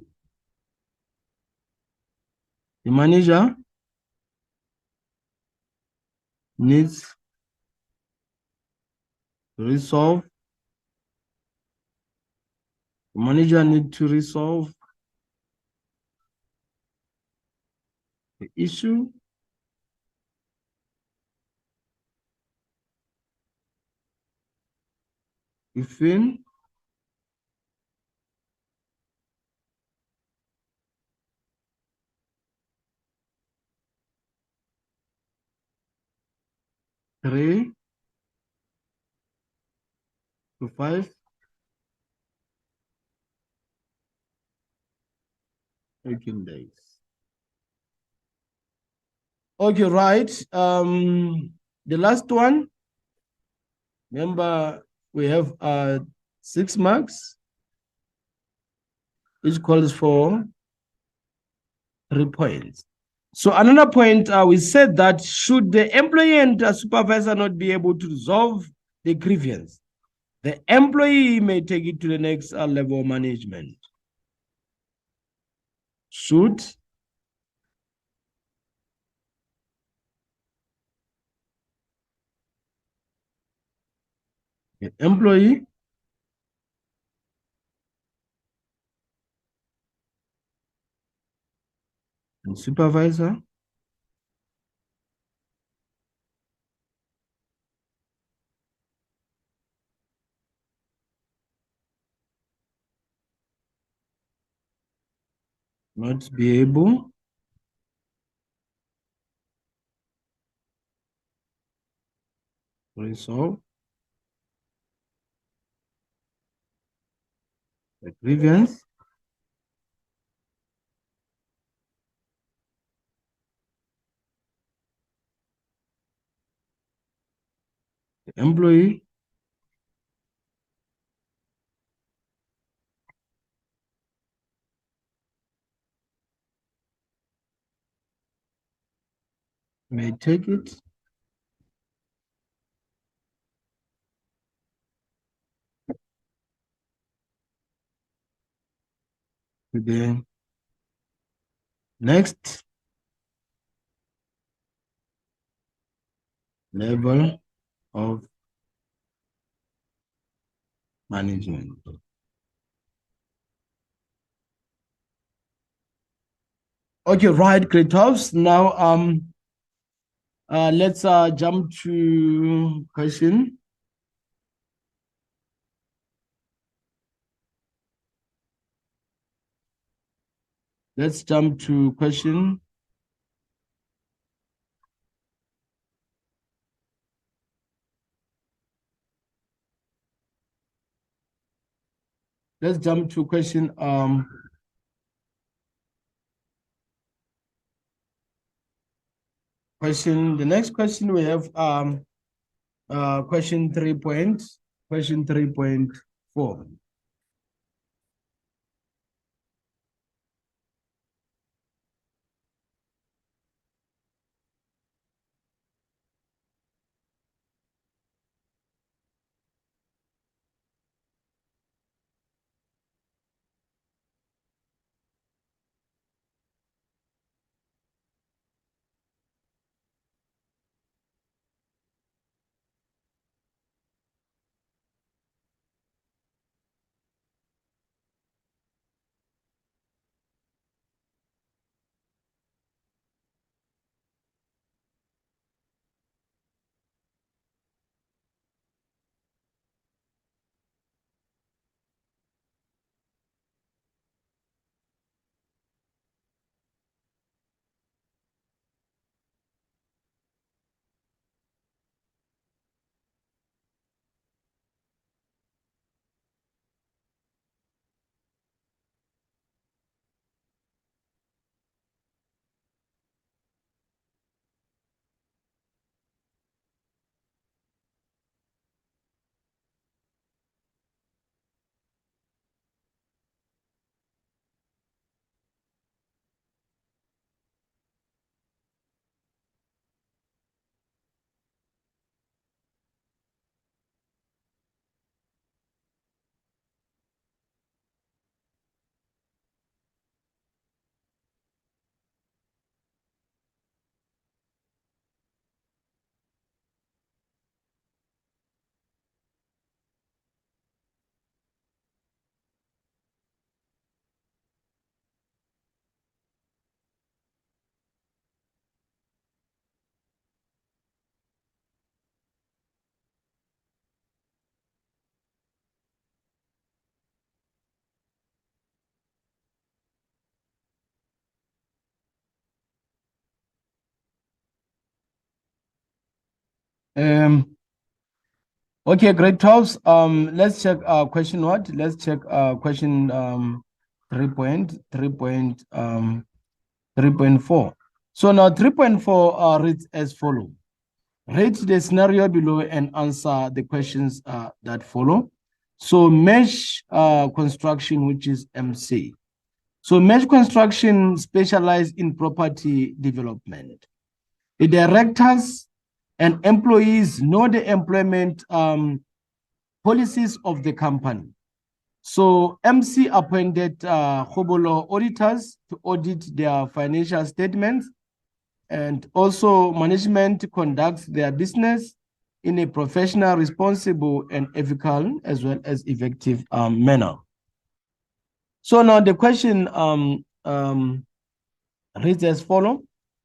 The manager needs to resolve. The manager needs to resolve the issue within 3 to 5 working days. Okay, right. The last one, remember we have 6 marks, which calls for 3 points. So another point, we said that should the employee and supervisor not be able to resolve the grievance, the employee may take it to the next level of management. Should the employee and supervisor not be able to resolve the grievance, the employee may take it to the next level of management. Okay, right, great house. Now let's jump to question. Let's jump to question. Let's jump to question the next question we have question 3.4. Okay, grade 12s. Let's check question what? Let's check question 3.4. So now 3.4 reads as follows. Rate the scenario below and answer the questions that follow. So mesh construction, which is MC. So mesh construction specialize in property development. The directors and employees know the employment policies of the company. So MC appointed Hobolo auditors to audit their financial statements, and also management conducts their business in a professional, responsible, and ethical as well as effective manner. So now the question reads as follows,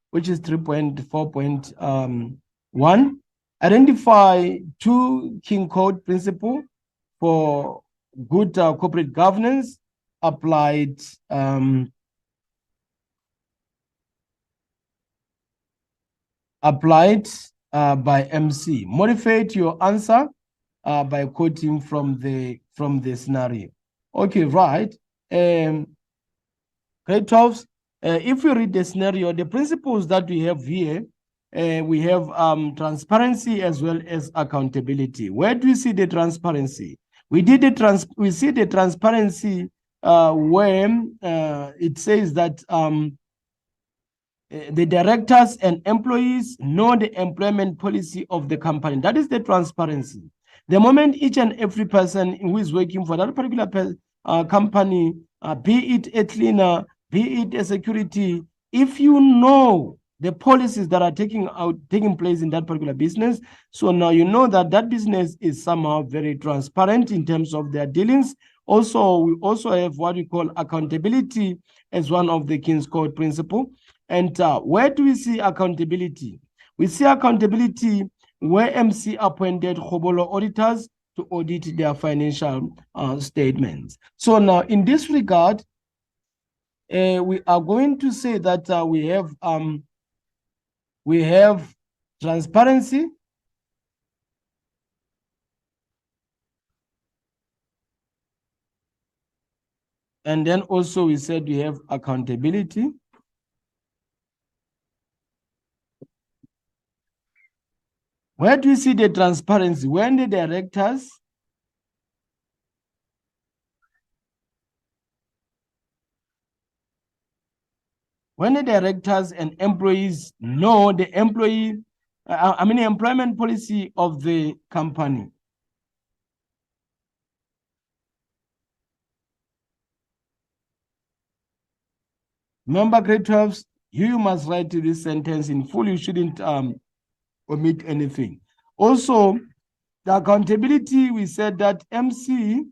which is 3.4.1. Identify two King Code principles for good corporate governance applied by MC. Modify your answer by quoting from the scenario. Okay, right. Grade 12s, if we read the scenario, the principles that we have here, we have transparency as well as accountability. Where do we see the transparency? We see the transparency when it says that the directors and employees know the employment policy of the company. That is the transparency. The moment each and every person who is working for that particular company, be it a cleaner, be it a security, if you know the policies that are taking place in that particular business, so now you know that that business is somehow very transparent in terms of their dealings. Also, we also have what we call accountability as one of the King's Code principle. And where do we see accountability? We see accountability where MC appointed Hobolo auditors to audit their financial statements. So now in this regard, we are going to say that we have transparency, and then also we said we have accountability. Where do you see the transparency? When the directors and employees know the employment policy of the company. Remember, grade 12s, you must write this sentence in full. You shouldn't omit anything. Also, the accountability, we said that MC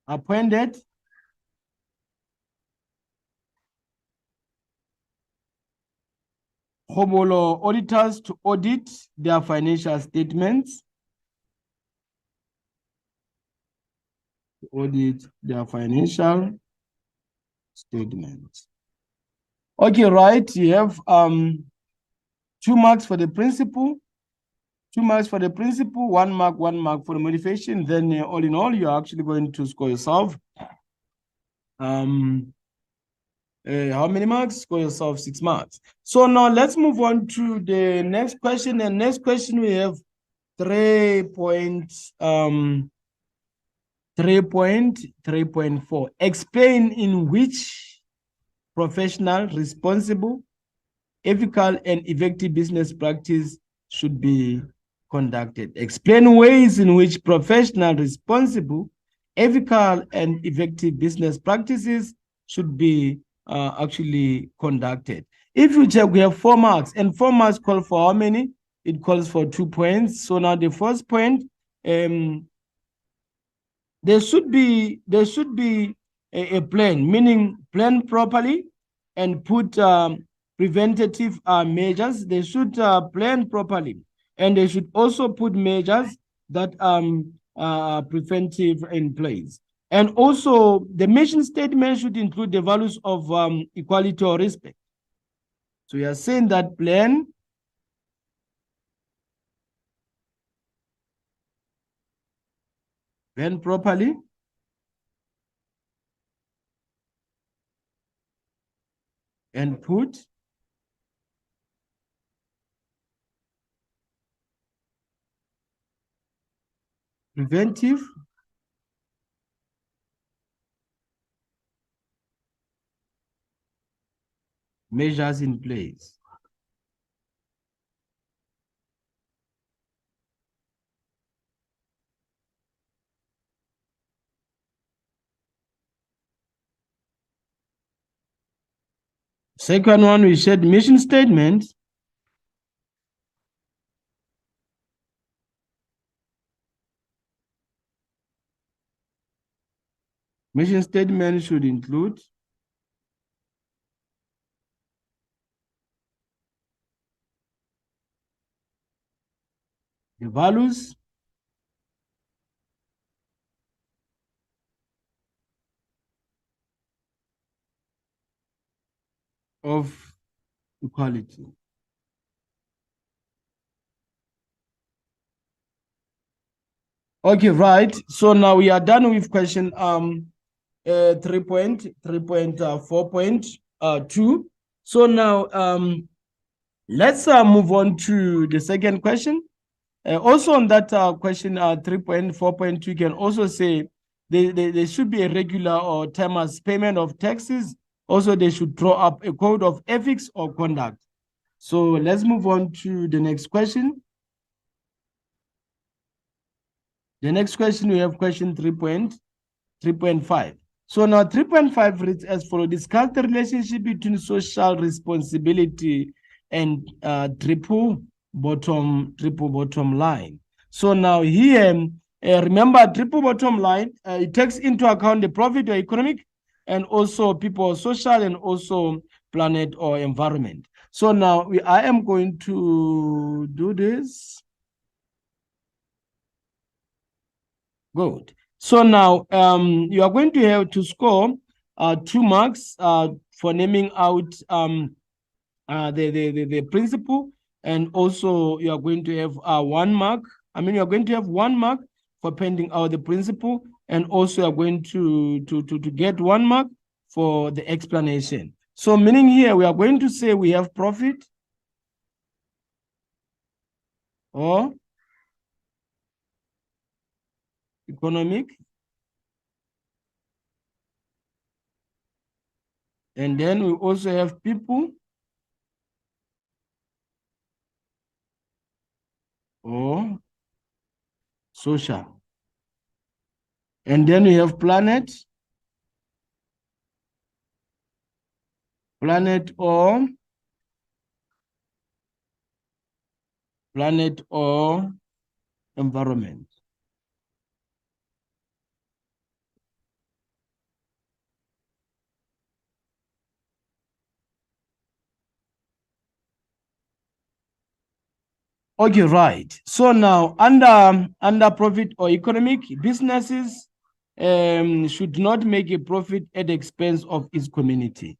appointed Hobolo auditors to audit their financial statements. Audit their financial statements. Okay, right. You have 2 marks for the principle, 2 marks for the principle, 1 mark for the modification. Then all in all, you're actually going to score yourself. How many marks? Score yourself 6 marks. So now let's move on to the next question. And next question we have 3.4. Explain in which professional, responsible, ethical, and effective business practice should be conducted. Explain ways in which professional, responsible, ethical, and effective business practices should be actually conducted. If you check, we have 4 marks, and 4 marks call for how many? It calls for 2 points. So now the first point, there should be a plan, meaning plan properly and put preventative measures. They should plan properly, and they should also put measures that are preventive in place. And also, the mission statement should include the values of equality or respect. So we are saying that plan Vent properly. And put preventive measures in place. Second one, we said mission statement. Mission statement should include the values of equality. Okay, right. So now we are done with question 3.4.2. So now let's move on to the second question. Also on that question 3.4.2, you can also say there should be a regular or timeless payment of taxes. Also, they should draw up a code of ethics or conduct. So let's move on to the next question. The next question, we have question 3.5. So now 3.5 reads as follows: discuss the relationship between social responsibility and triple bottom line. So now here, remember, triple bottom line, it takes into account the profit or economic, and also people, social, and also planet or environment. So now I am going to do this. Good. So now you are going to have to score 2 marks for naming out the principle, and also you are going to have 1 mark. I mean, you are going to have 1 mark for pointing out the principle, and also you are going to get 1 mark for the explanation. So meaning here, we are going to say we have profit or economic, and then we also have people or social. And then we have planet or environment. Okay, right. So now under profit or economic, businesses should not make a profit at the expense of its community.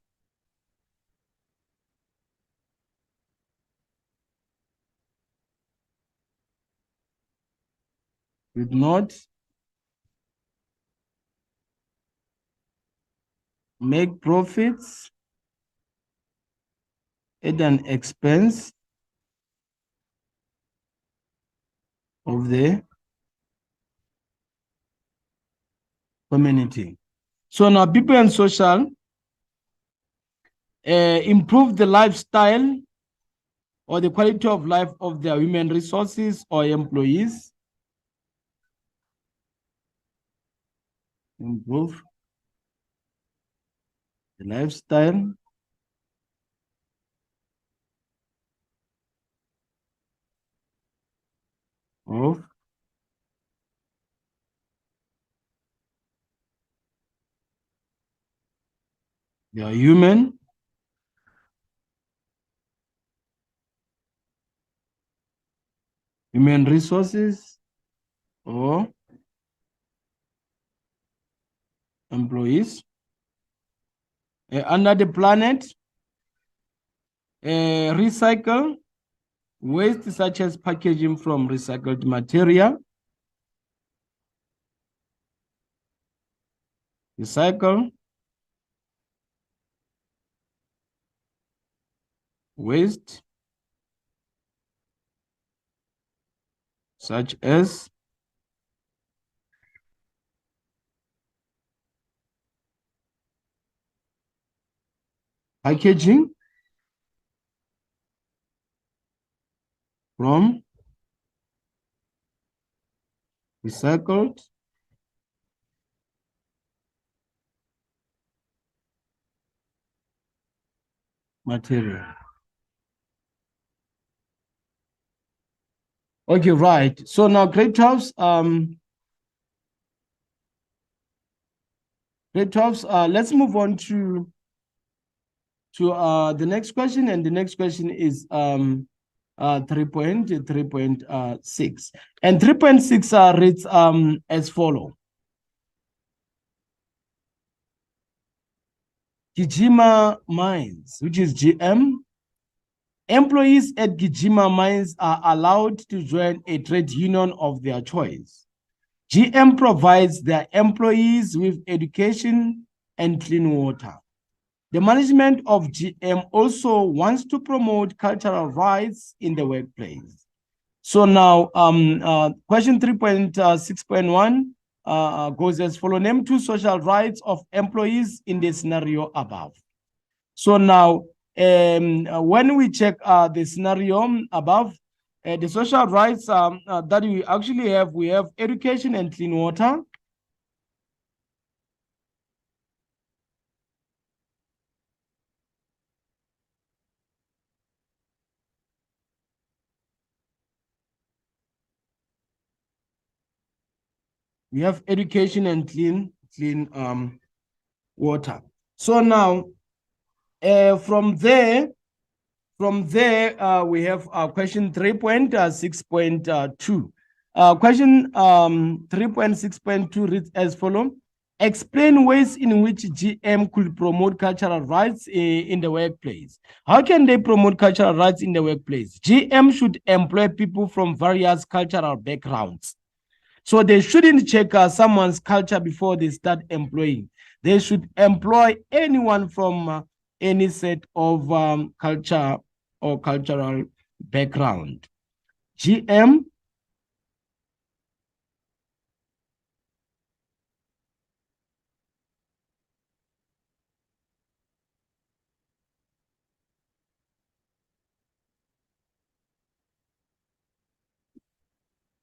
Should not make profits at an expense of the community. So now people and social improve the lifestyle or the quality of life of their human resources or employees. Improve the lifestyle of their human resources or employees. Under the planet, recycle waste such as packaging from recycled material. recycle waste such as packaging from recycled material. Okay, right. So now grade 12s, let's move on to the next question, and the next question is 3.6. And 3.6 reads as follow. Gijima Mines, which is GM. Employees at Gijima Mines are allowed to join a trade union of their choice. GM provides their employees with education and clean water. The management of GM also wants to promote cultural rights in the workplace. So now, question 3.6.1 goes as follows. Name two social rights of employees in the scenario above. So now, when we check the scenario above, the social rights that we actually have, we have education and clean water. We have education and clean water. So now, from there, we have question 3.6.2. Question 3.6.2 reads as follows. Explain ways in which GM could promote cultural rights in the workplace. How can they promote cultural rights in the workplace? GM should employ people from various cultural backgrounds. So they shouldn't check someone's culture before they start employing. They should employ anyone from any set of culture or cultural background. GM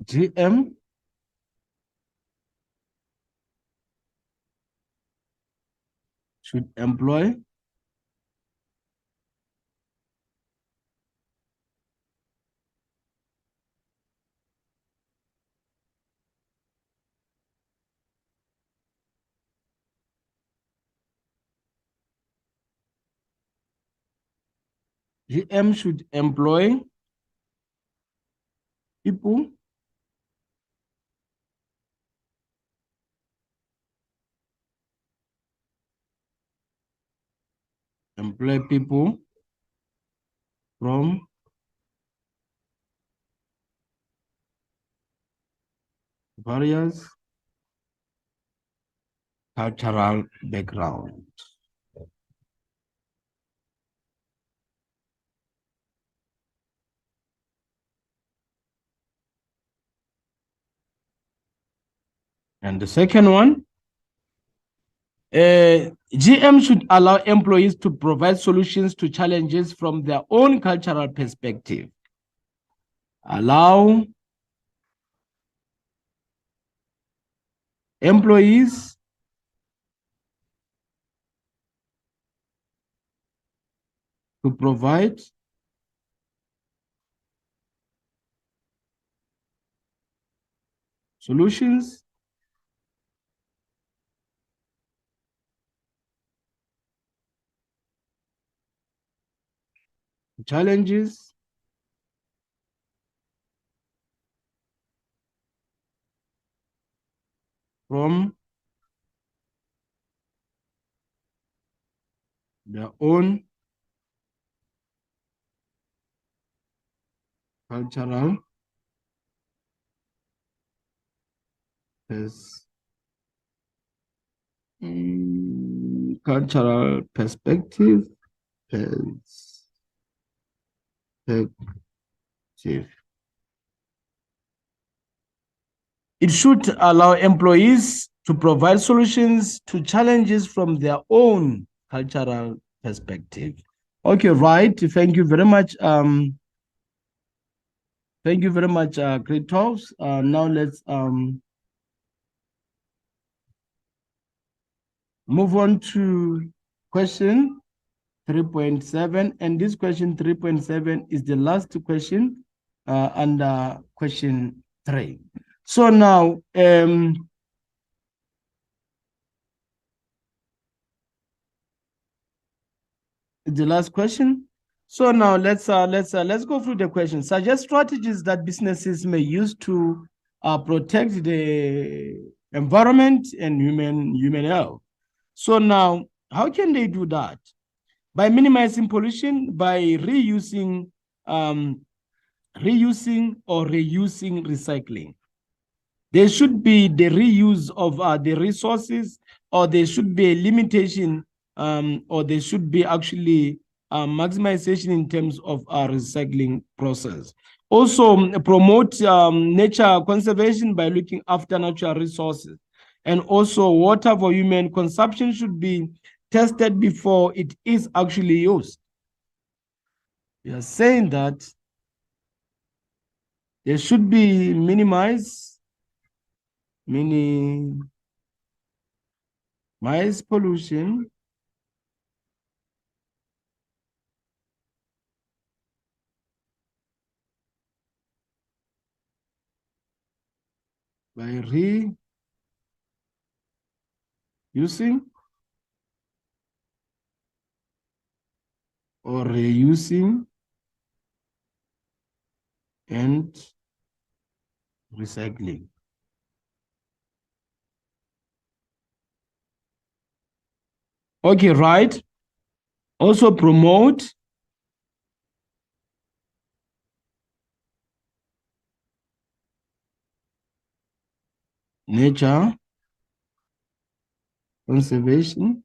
GM should employ GM should employ people from various cultural background. And the second one, GM should allow employees to provide solutions to challenges from their own cultural perspective. Allow employees to provide solutions to challenges from their own cultural perspective. Cultural perspective. Perspective. It should allow employees to provide solutions to challenges from their own cultural perspective. Okay, right. Thank you very much. Thank you very much, Great Talks. Now let's move on to question 3.7. And this question 3.7 is the last question under question 3. So now, the last question. So now let's go through the question. Suggest strategies that businesses may use to protect the environment and human health. So now, how can they do that? By minimizing pollution, by reusing or reusing recycling. There should be the reuse of the resources, or there should be a limitation, or there should be actually maximization in terms of our recycling process. Also, promote nature conservation by looking after natural resources. And also, water for human consumption should be tested before it is actually used. We are saying that there should be minimize pollution by reusing or reusing and recycling. Okay, right. Also promote nature conservation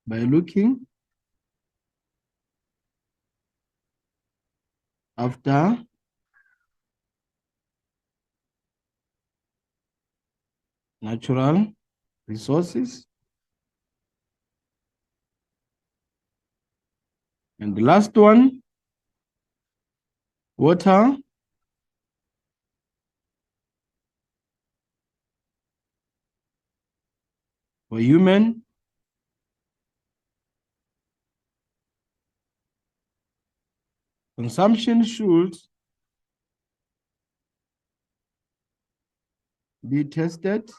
by looking after natural resources. And the last one, water for human consumption should be tested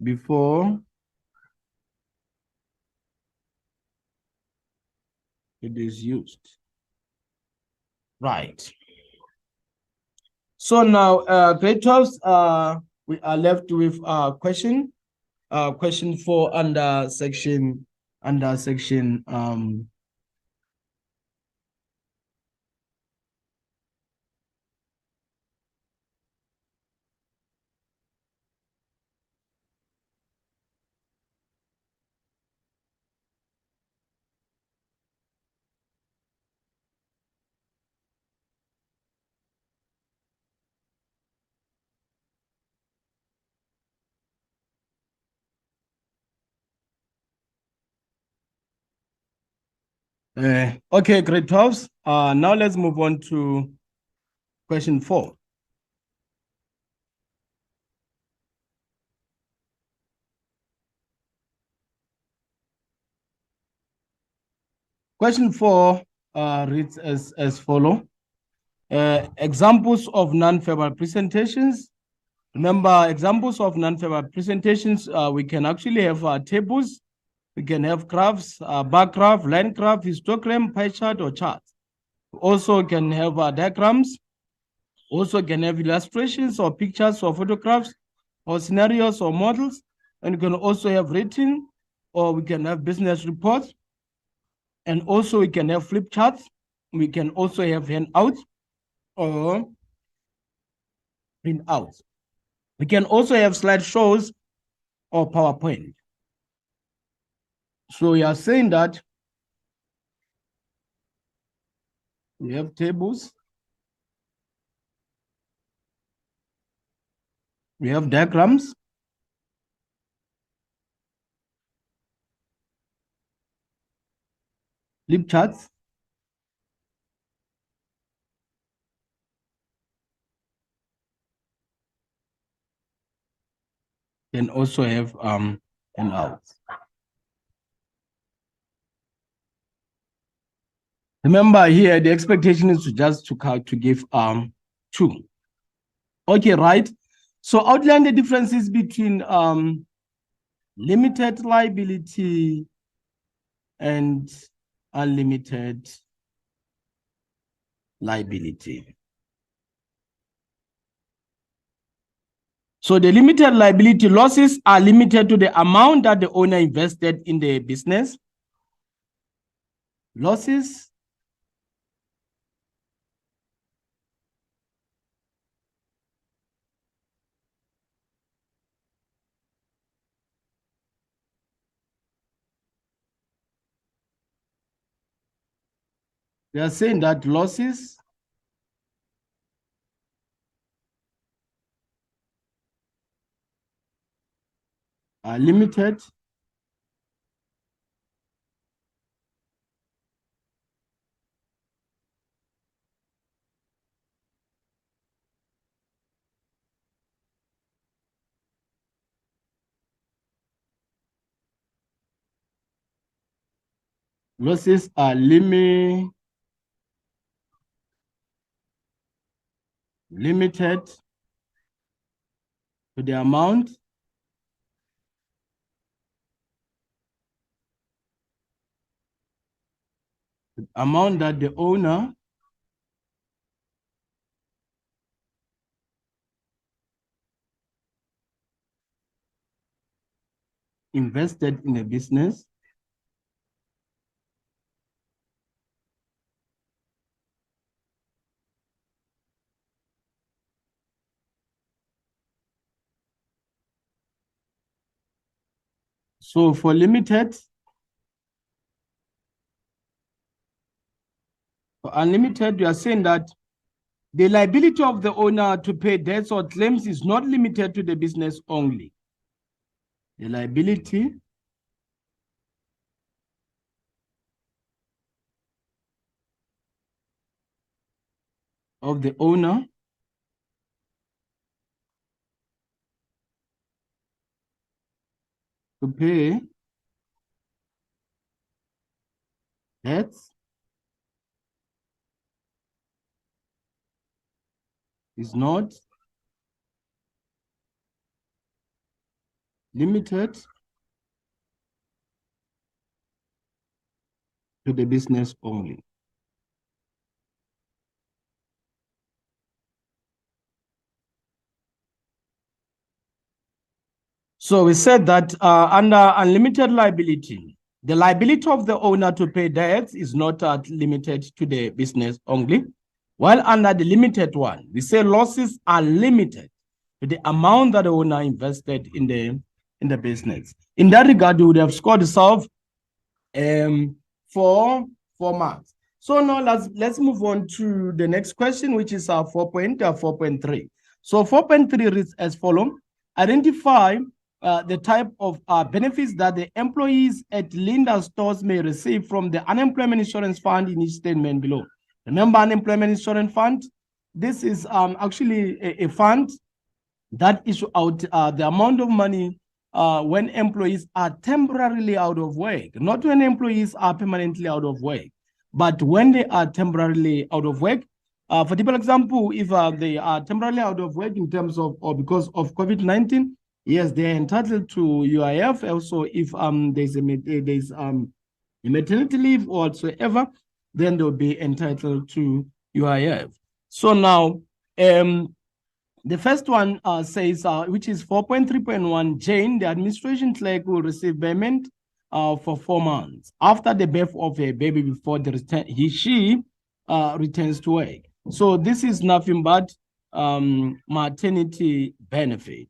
before it is used. Right. So now, grade 12s, we are left with question 4 under section okay, grade 12s. Now let's move on to question 4. Question 4 reads as follow. Examples of non-verbal presentations. Remember, examples of non-verbal presentations, we can actually have tables, we can have graphs, bar graph, line graph, histogram, pie chart, or chart. Also can have diagrams, also can have illustrations or pictures or photographs or scenarios or models, and you can also have written, or we can have business reports, and also we can have flip charts, we can also have handouts, or printouts. We can also have slideshows or PowerPoint. So we are saying that we have tables, we have diagrams, flip charts, can also have handouts. Remember here, the expectation is to give 2. Okay, right? So outline the differences between limited liability and unlimited liability. So the limited liability losses are limited to the amount that the owner invested in the business. Losses they are saying that losses are limited losses are limited to the amount that the owner invested in a business. So for limited, for unlimited, you are saying that the liability of the owner to pay debts or claims is not limited to the business only. The liability of the owner to pay debts is not limited to the business only. So we said that under unlimited liability, the liability of the owner to pay debts is not limited to the business only. While under the limited one, we say losses are limited to the amount that the owner invested in the business. In that regard, you would have scored yourself 4 marks. So now let's move on to the next question, which is 4.3. So 4.3 reads as follows: identify the type of benefits that the employees at Linda stores may receive from the unemployment insurance fund in each statement below. Remember, unemployment insurance fund, this is actually a fund that issue out the amount of money when employees are temporarily out of work, not when employees are permanently out of work, but when they are temporarily out of work. For typical example, if they are temporarily out of work in terms of or because of COVID-19, yes, they are entitled to UIF. Also, if there's a maternity leave or whatsoever, then they'll be entitled to UIF. So now, the first one says, which is 4.3.1, Jane, the administration clerk, will receive payment for 4 months after the birth of a baby before she returns to work. So this is nothing but maternity benefit.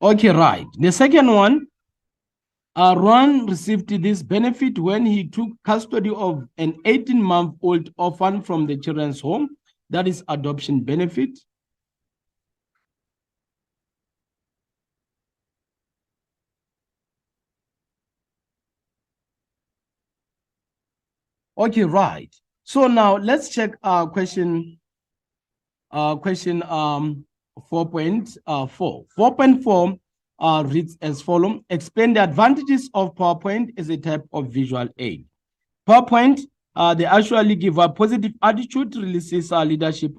Okay, right. The second one, Ron received this benefit when he took custody of an 18-month-old orphan from the children's home. That is adoption benefit. Okay, right. So now let's check question 4.4. 4.4 reads as follows. Explain the advantages of PowerPoint as a type of visual aid. PowerPoint, they actually give a positive attitude, releases leadership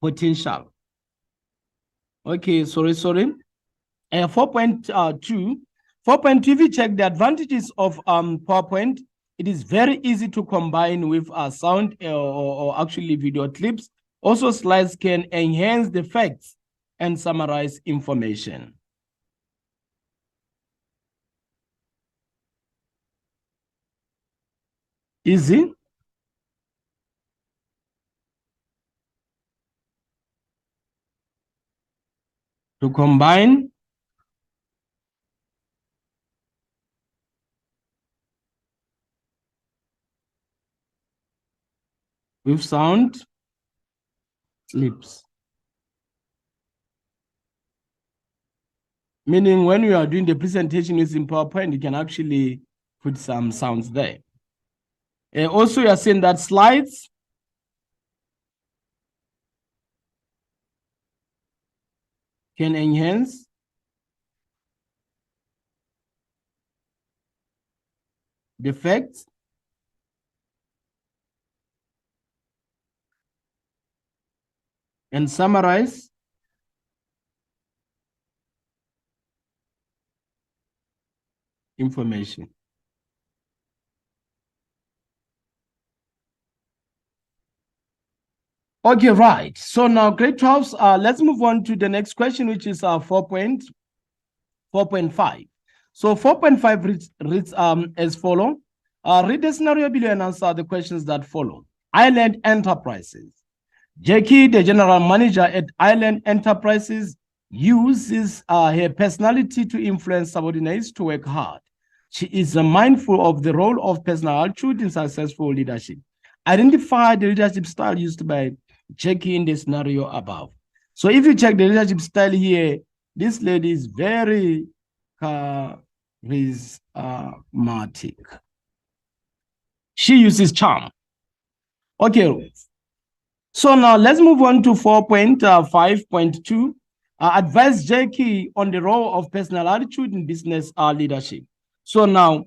potential. Okay, sorry. 4.2. 4.2, if you check the advantages of PowerPoint, it is very easy to combine with sound or actually video clips. Also, slides can enhance the facts and summarize information. Easy. To combine with sound clips. Meaning when you are doing the presentation using PowerPoint, you can actually put some sounds there. Also, you are saying that slides can enhance the facts and summarize information. Okay, right. So now grade 12, let's move on to the next question, which is 4.5. So 4.5 reads as follows. Read the scenario below and answer the questions that follow. Island Enterprises. Jackie, the general manager at Island Enterprises, uses her personality to influence subordinates to work hard. She is mindful of the role of personal attitude in successful leadership. Identify the leadership style used by Jackie in the scenario above. So if you check the leadership style here, this lady is very charismatic. She uses charm. Okay. So now let's move on to 4.5.2. Advise Jackie on the role of personal attitude in business leadership. So now,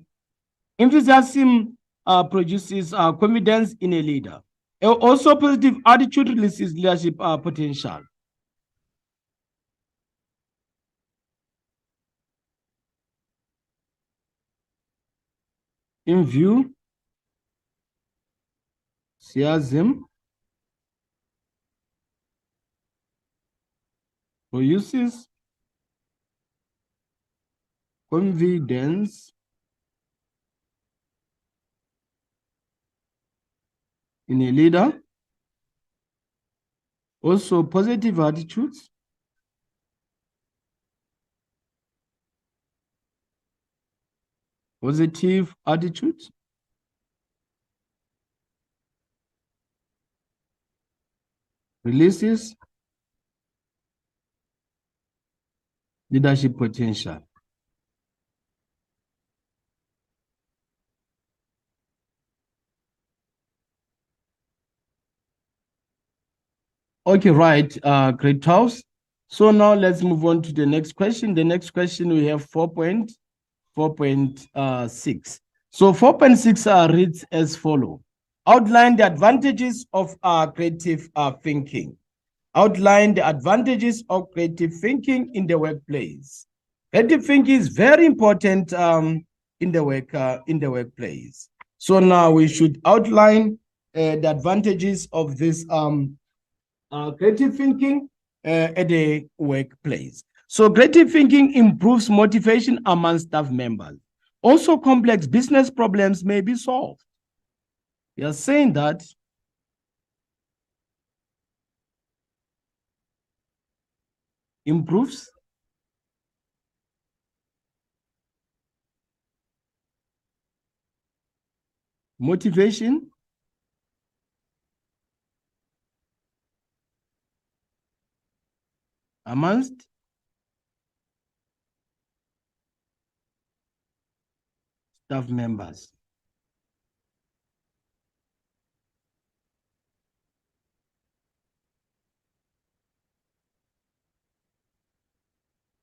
enthusiasm produces confidence in a leader. Also, positive attitude releases leadership potential. In view, enthusiasm produces confidence in a leader. Also, positive attitudes releases leadership potential. Okay, right, grade 12. So now let's move on to the next question. The next question we have 4.6. So 4.6 reads as follows. Outline the advantages of creative thinking. Outline the advantages of creative thinking in the workplace. Creative thinking is very important in the workplace. So now we should outline the advantages of this creative thinking at the workplace. So creative thinking improves motivation among staff members. Also, complex business problems may be solved. We are saying that improves motivation amongst staff members.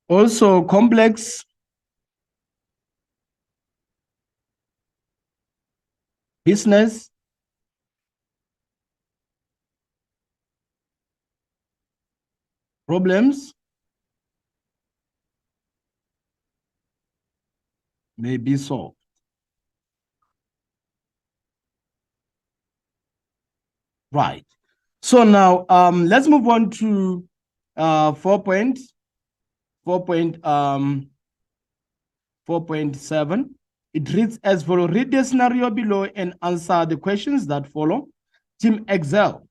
Also, complex business problems may be solved. Right. So now let's move on to 4.7. It reads as follows. Read the scenario below and answer the questions that follow. Team Excel.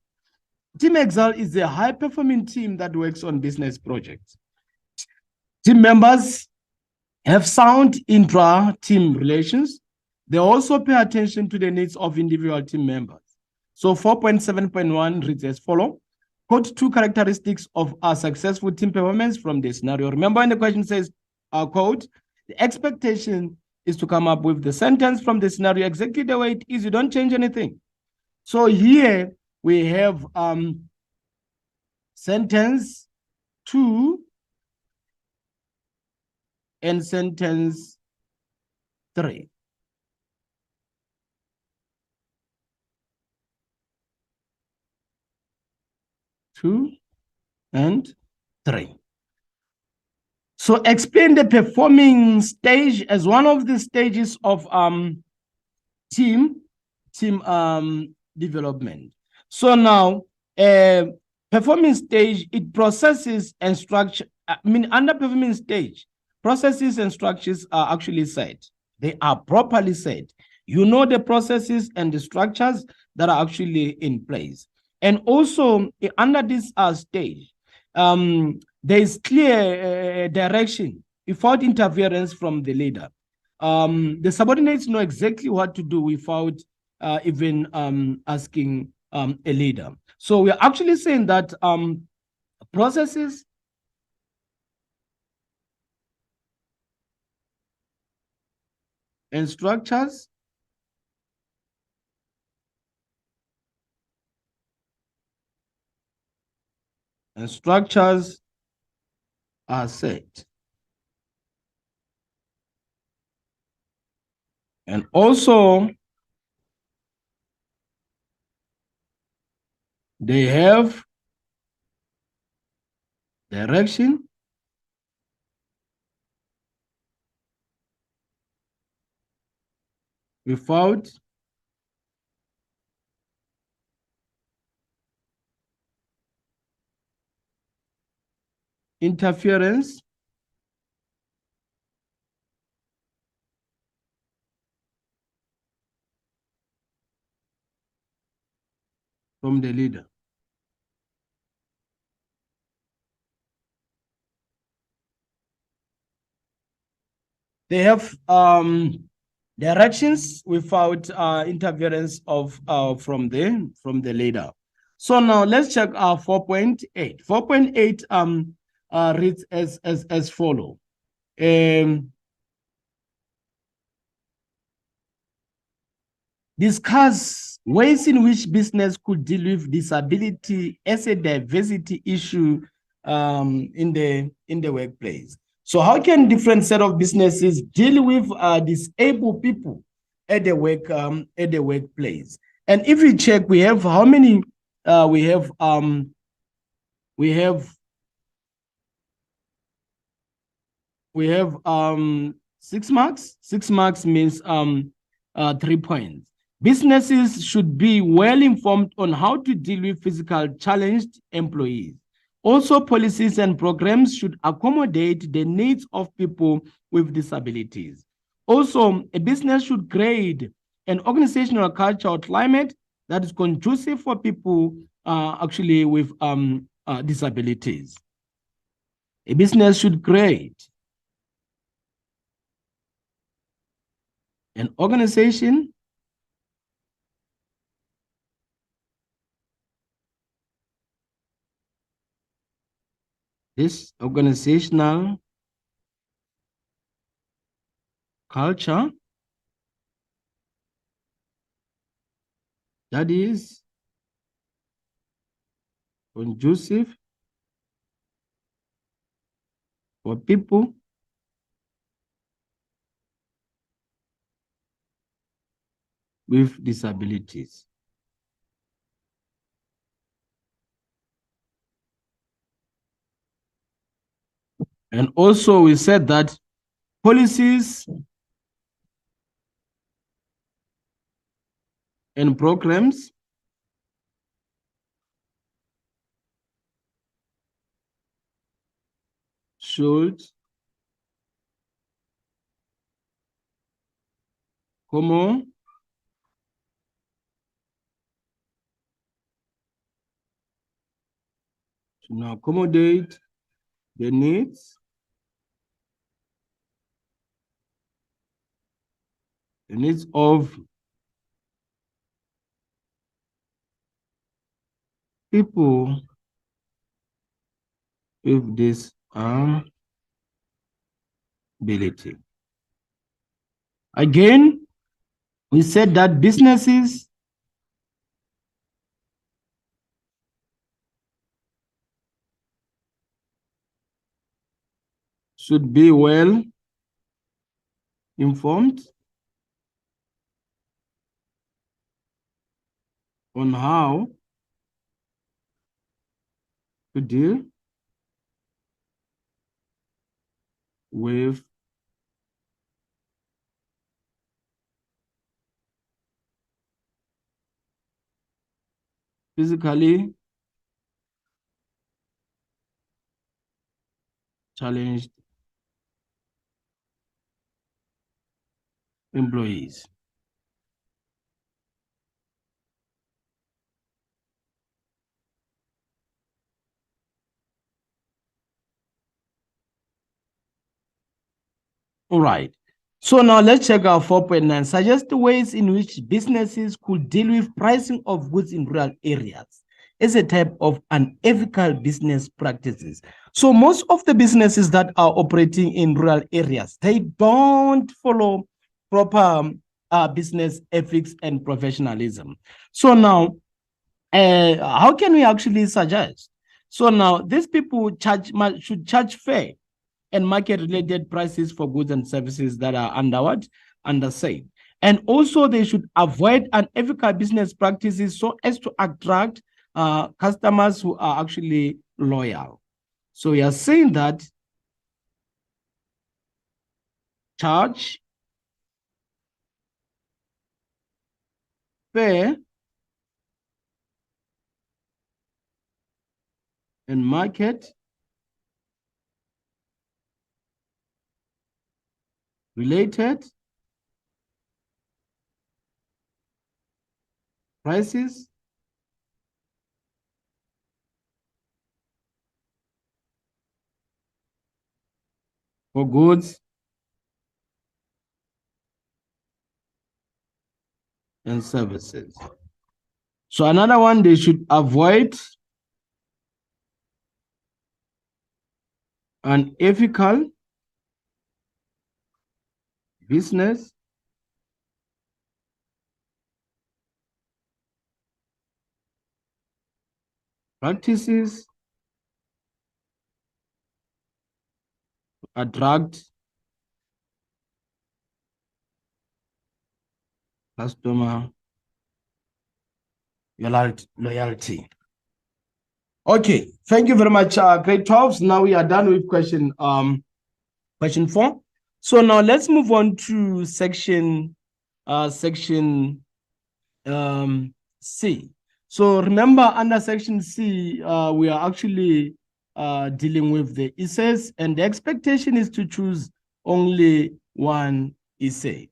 Team Excel is a high-performing team that works on business projects. Team members have sound intra-team relations. They also pay attention to the needs of individual team members. So 4.7.1 reads as follows. Quote two characteristics of a successful team performance from the scenario. Remember when the question says, quote, the expectation is to come up with the sentence from the scenario exactly the way it is. You don't change anything. So here we have sentence 2 and sentence 3. Two and 3. So explain the performing stage as one of the stages of team development. So now performing stage, it processes and structure. Under performing stage, processes and structures are actually set. They are properly set. You know the processes and the structures that are actually in place. And also under this stage, there is clear direction without interference from the leader. The subordinates know exactly what to do without even asking a leader. So we're actually saying that processes and structures are set. And also, they have direction without interference from the leader. They have directions without interference of from the leader. So now let's check our 4.8. 4.8 reads as follow. Discuss ways in which business could deal with disability as a diversity issue in the workplace. So how can different set of businesses deal with disabled people at the workplace? And if we check, we have how many? We have 6 marks. 6 marks means 3 points. Businesses should be well informed on how to deal with physical challenged employees. Also, policies and programs should accommodate the needs of people with disabilities. Also, a business should create an organizational culture or climate that is conducive for people actually with disabilities. A business should create an organization this organizational culture that is conducive for people with disabilities. And also we said that policies and programs should accommodate the needs of people with disability. Again, we said that businesses should be well informed on how to deal with physically challenged employees. All right. So now let's check our 4.9. Suggest the ways in which businesses could deal with pricing of goods in rural areas as a type of unethical business practices. So most of the businesses that are operating in rural areas, they don't follow proper business ethics and professionalism. So now, how can we actually suggest? So now these people should charge fair and market-related prices for goods and services that are undersaved. And also they should avoid unethical business practices so as to attract customers who are actually loyal. So we are saying that charge fair and market related prices for goods and services. So another one, they should avoid unethical business practices attract customer loyalty. Okay, thank you very much, grade 12. Now we are done with question 4. So now let's move on to section C. So remember, under section C, we are actually dealing with the essays, and the expectation is to choose only one essay.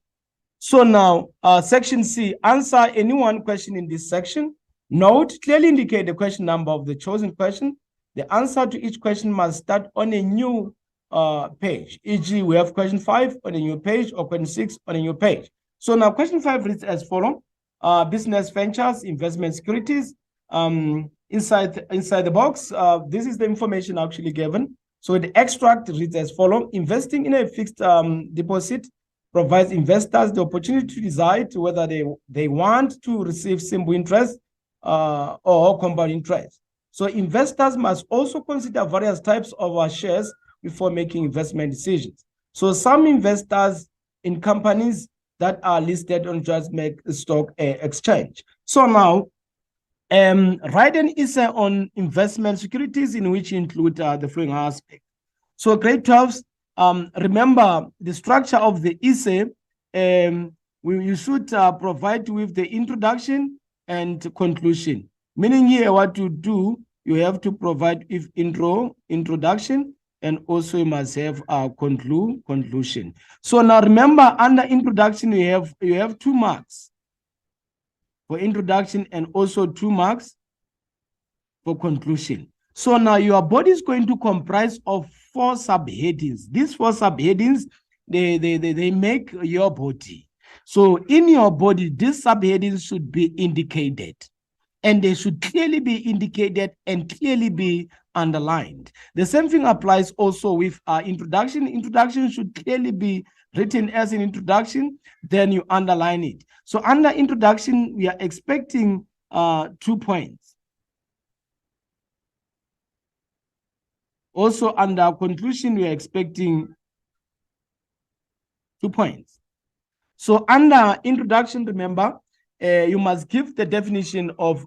So now, section C, answer any one question in this section. Note, clearly indicate the question number of the chosen question. The answer to each question must start on a new page. E.g., we have question 5 on a new page or question 6 on a new page. So now question 5 reads as follows. Business ventures, investment securities. Inside the box, this is the information actually given. So the extract reads as follows. Investing in a fixed deposit provides investors the opportunity to decide whether they want to receive simple interest or compound interest. So investors must also consider various types of shares before making investment decisions. So some investors in companies that are listed on Johannesburg Stock Exchange. So now, write an essay on investment securities in which include the following aspects. So grade 12, remember the structure of the essay. You should provide with the introduction and conclusion. Meaning here, what you do, you have to provide with introduction, and also you must have a conclusion. So now remember, under introduction, you have 2 marks for introduction and also 2 marks for conclusion. So now your body is going to comprise of 4 subheadings. These 4 subheadings, they make your body. So in your body, these subheadings should be indicated, and they should clearly be indicated and clearly be underlined. The same thing applies also with introduction. Introduction should clearly be written as an introduction, then you underline it. So under introduction, we are expecting 2 points. Also under conclusion, we are expecting 2 points. So under introduction, remember, you must give the definition of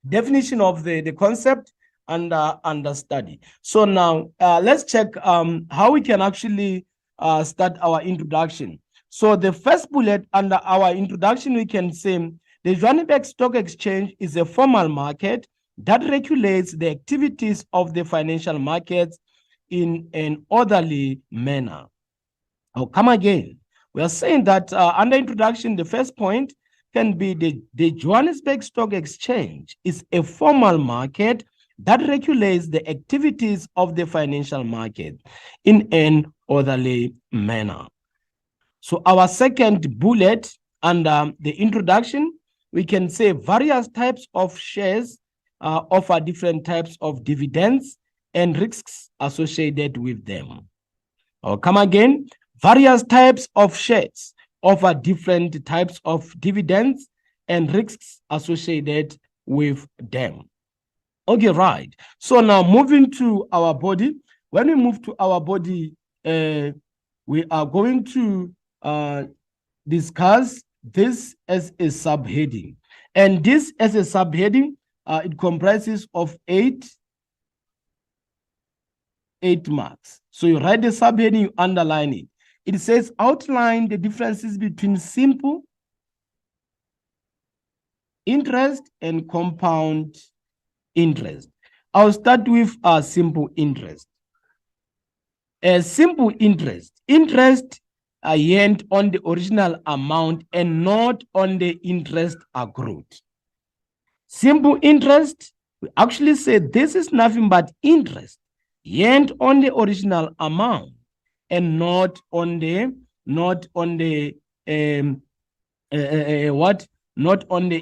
the concept and understudy. So now let's check how we can actually start our introduction. So the first bullet under our introduction, we can say the Johannesburg Stock Exchange is a formal market that regulates the activities of the financial markets in an orderly manner. I'll come again. We are saying that under introduction, the first point can be the Johannesburg Stock Exchange is a formal market that regulates the activities of the financial market in an orderly manner. So our second bullet under the introduction, we can say various types of shares offer different types of dividends and risks associated with them. I'll come again. Various types of shares offer different types of dividends and risks associated with them. Okay, right. So now moving to our body. When we move to our body, we are going to discuss this as a subheading. And this as a subheading, it comprises of 8 marks. So you write the subheading, you underline it. It says outline the differences between simple interest and compound interest. I'll start with simple interest. A simple interest earned on the original amount and not on the interest accrued. Simple interest, we actually say this is nothing but interest earned on the original amount and not on the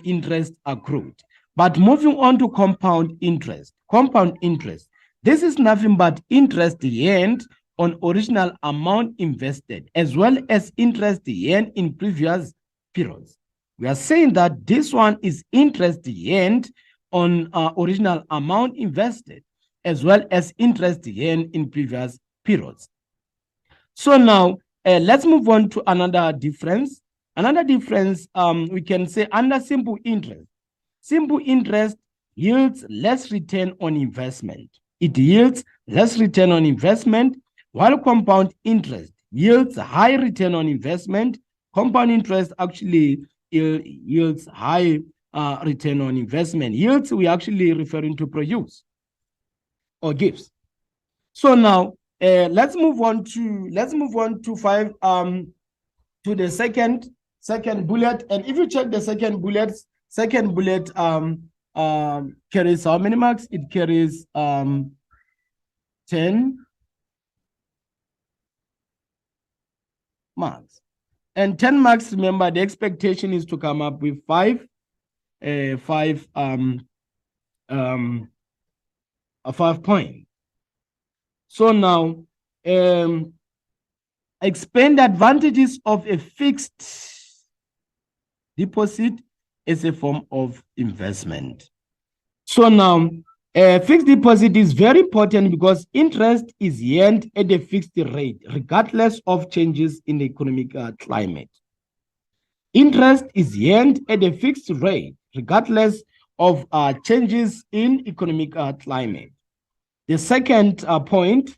interest accrued. But moving on to compound interest. Compound interest, this is nothing but interest earned on original amount invested as well as interest earned in previous periods. We are saying that this one is interest earned on original amount invested as well as interest earned in previous periods. So now let's move on to another difference. Another difference, we can say under simple interest. Simple interest yields less return on investment. It yields less return on investment, while compound interest yields high return on investment. Compound interest actually yields high return on investment. Yields, we actually referring to produce. or gives. So now let's move on to five to the second bullet. And if you check the second bullet carries how many marks? It carries 10 marks. And 10 marks, remember, the expectation is to come up with 5 points. So now, explain the advantages of a fixed deposit as a form of investment. So now, a fixed deposit is very important because interest is earned at a fixed rate, regardless of changes in the economic climate. Interest is earned at a fixed rate, regardless of changes in economic climate. The second point,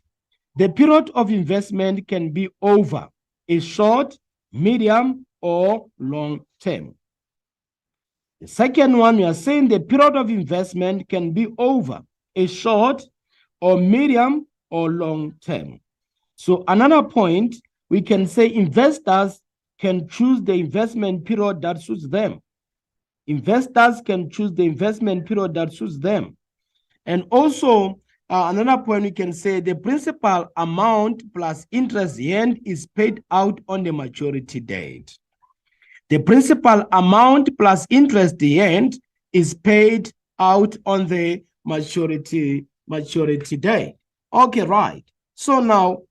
the period of investment can be over a short, medium, or long term. The second one, we are saying the period of investment can be over a short or medium or long term. So another point, we can say investors can choose the investment period that suits them. Investors can choose the investment period that suits them. And also, another point, we can say the principal amount plus interest earned is paid out on the maturity date. The principal amount plus interest earned is paid out on the maturity date. Okay, right. So now,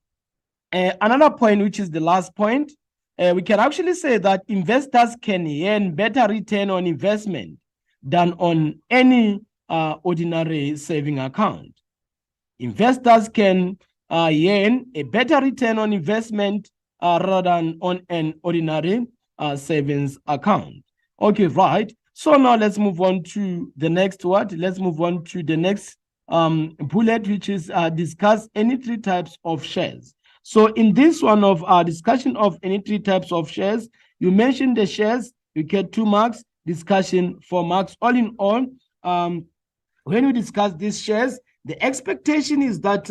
another point, which is the last point, we can actually say that investors can earn better return on investment than on any ordinary saving account. Investors can earn a better return on investment rather than on an ordinary savings account. Okay, right. So now let's move on to the next word. Let's move on to the next bullet, which is discuss any 3 types of shares. So in this one of our discussion of any 3 types of shares, you mentioned the shares, you get 2 marks, discussion 4 marks. All in all, when we discuss these shares, the expectation is that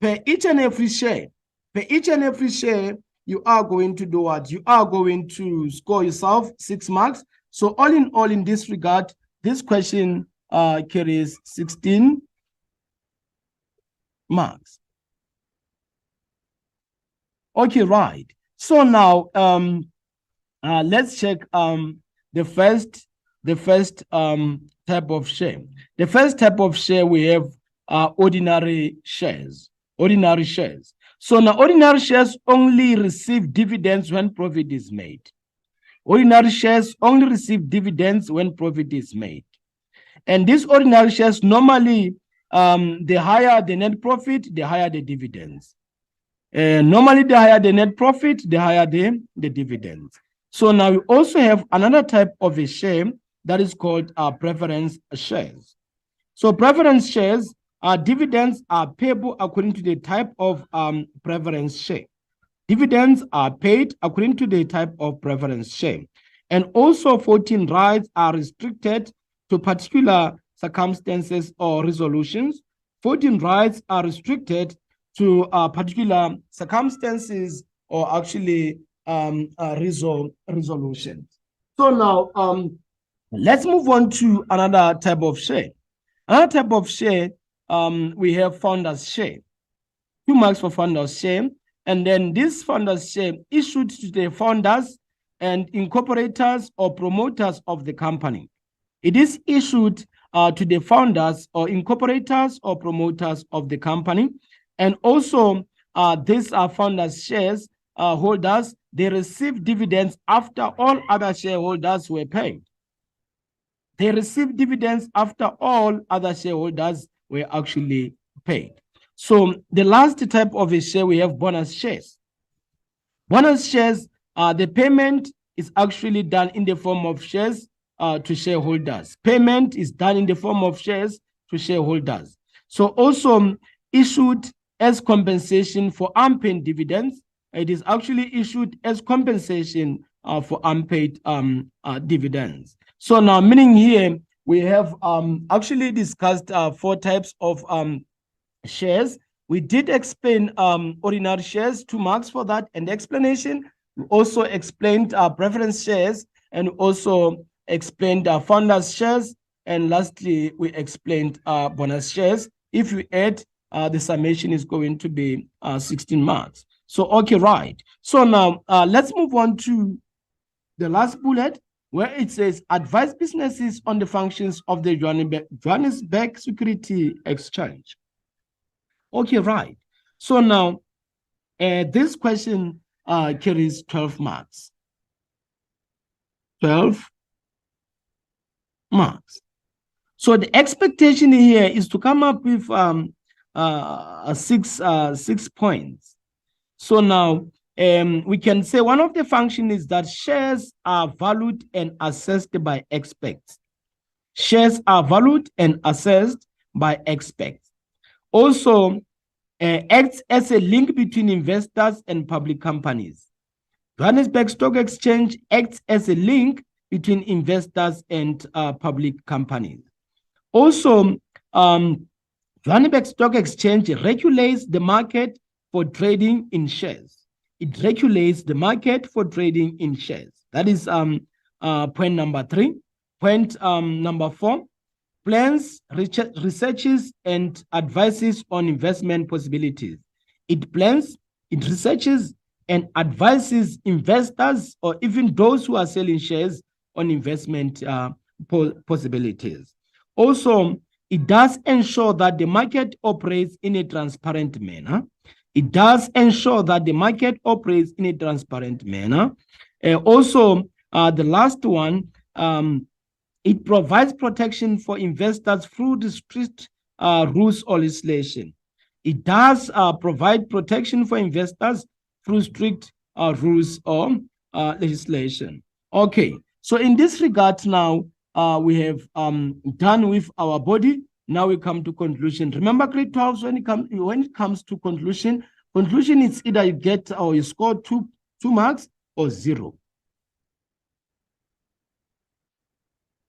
per each and every share, you are going to do what? You are going to score yourself 6 marks. So all in all, in this regard, this question carries 16 marks. Okay, right. So now let's check the first type of share. The first type of share we have ordinary shares. Ordinary shares. So now ordinary shares only receive dividends when profit is made. Ordinary shares only receive dividends when profit is made. And these ordinary shares normally, the higher the net profit, the higher the dividends. Normally, the higher the net profit, the higher the dividends. So now we also have another type of a share that is called preference shares. So preference shares, dividends are payable according to the type of preference share. Dividends are paid according to the type of preference share. And also voting rights are restricted to particular circumstances or resolutions. Voting rights are restricted to particular circumstances or actually resolutions. So now let's move on to another type of share. Another type of share, we have founders share. 2 marks for founders share. And then this founders share issued to the founders and incorporators or promoters of the company. It is issued to the founders or incorporators or promoters of the company. And also, these are founders shares holders, they receive dividends after all other shareholders were paid. They receive dividends after all other shareholders were actually paid. So the last type of a share, we have bonus shares. Bonus shares, the payment is actually done in the form of shares to shareholders. Payment is done in the form of shares to shareholders. So also issued as compensation for unpaid dividends. It is actually issued as compensation for unpaid dividends. So now, meaning here, we have actually discussed 4 types of shares. We did explain ordinary shares, 2 marks for that, and explanation. We also explained preference shares, and also explained founders shares, and lastly, we explained bonus shares. If you add, the summation is going to be 16 marks. So, okay, right. So now let's move on to the last bullet, where it says advise businesses on the functions of the Johannesburg Security Exchange. Okay, right. So now this question carries 12 marks. 12 marks. So the expectation here is to come up with 6 points. So now we can say one of the functions is that shares are valued and assessed by experts. Shares are valued and assessed by experts. Also, acts as a link between investors and public companies. Johannesburg Stock Exchange acts as a link between investors and public companies. Also, Johannesburg Stock Exchange regulates the market for trading in shares. It regulates the market for trading in shares. That is point number 3. Point number 4, plans, researches, and advises on investment possibilities. It plans, it researches, and advises investors or even those who are selling shares on investment possibilities. Also, it does ensure that the market operates in a transparent manner. It does ensure that the market operates in a transparent manner. Also, the last one, it provides protection for investors through the strict rules or legislation. It does provide protection for investors through strict rules or legislation. Okay, so in this regard now, we have done with our body. Now we come to conclusion. Remember, grade 12, when it comes to conclusion is either you get or you score 2 marks or 0.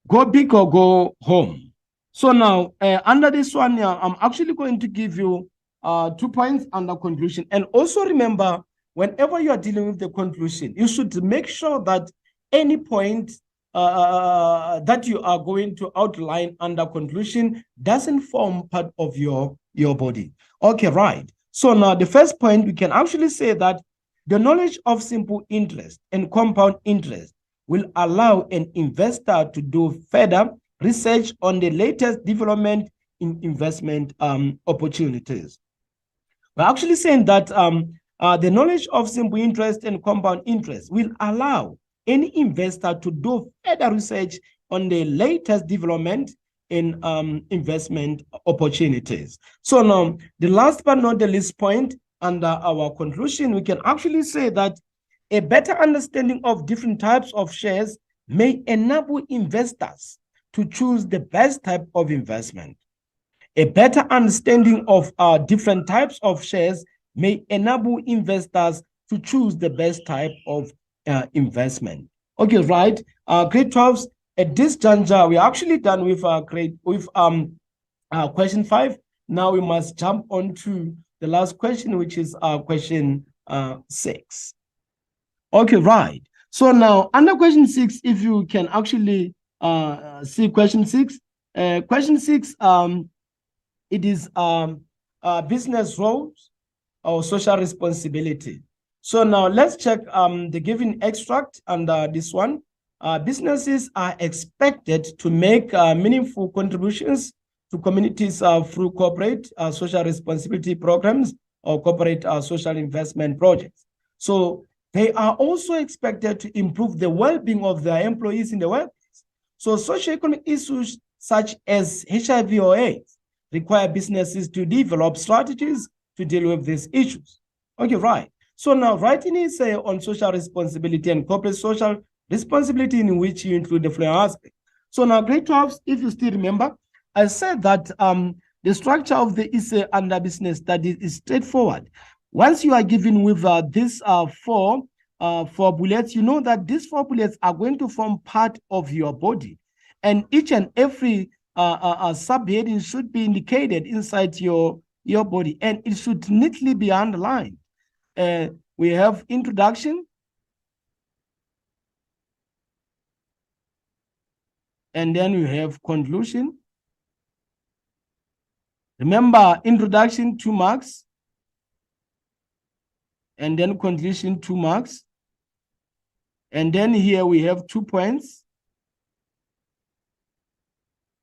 Go big or go home. So now, under this one, I'm actually going to give you 2 points under conclusion. And also remember, whenever you are dealing with the conclusion, you should make sure that any point that you are going to outline under conclusion doesn't form part of your body. Okay, right. So now the first point, we can actually say that the knowledge of simple interest and compound interest will allow an investor to do further research on the latest development in investment opportunities. We're actually saying that the knowledge of simple interest and compound interest will allow any investor to do further research on the latest development in investment opportunities. So now, the last but not the least point under our conclusion, we can actually say that a better understanding of different types of shares may enable investors to choose the best type of investment. A better understanding of different types of shares may enable investors to choose the best type of investment. Okay, right. Grade 12s, at this juncture, we're actually done with question 5. Now we must jump on to the last question, which is question 6. Okay, right. So now under question 6, if you can actually see question 6, question 6, it is business roles or social responsibility. So now let's check the given extract under this one. Businesses are expected to make meaningful contributions to communities through corporate social responsibility programs or corporate social investment projects. So they are also expected to improve the well-being of their employees in the workplace. So socioeconomic issues such as HIV or AIDS require businesses to develop strategies to deal with these issues. Okay, right. So now writing is on social responsibility and corporate social responsibility, in which you include the following aspects. So now grade 12, if you still remember, I said that the structure of the essay under business studies is straightforward. Once you are given with these 4 bullets, you know that these 4 bullets are going to form part of your body. And each and every subheading should be indicated inside your your body, and it should neatly be underlined. We have introduction, and then we have conclusion. Remember, introduction 2 marks, and then conclusion 2 marks, and then here we have 2 points,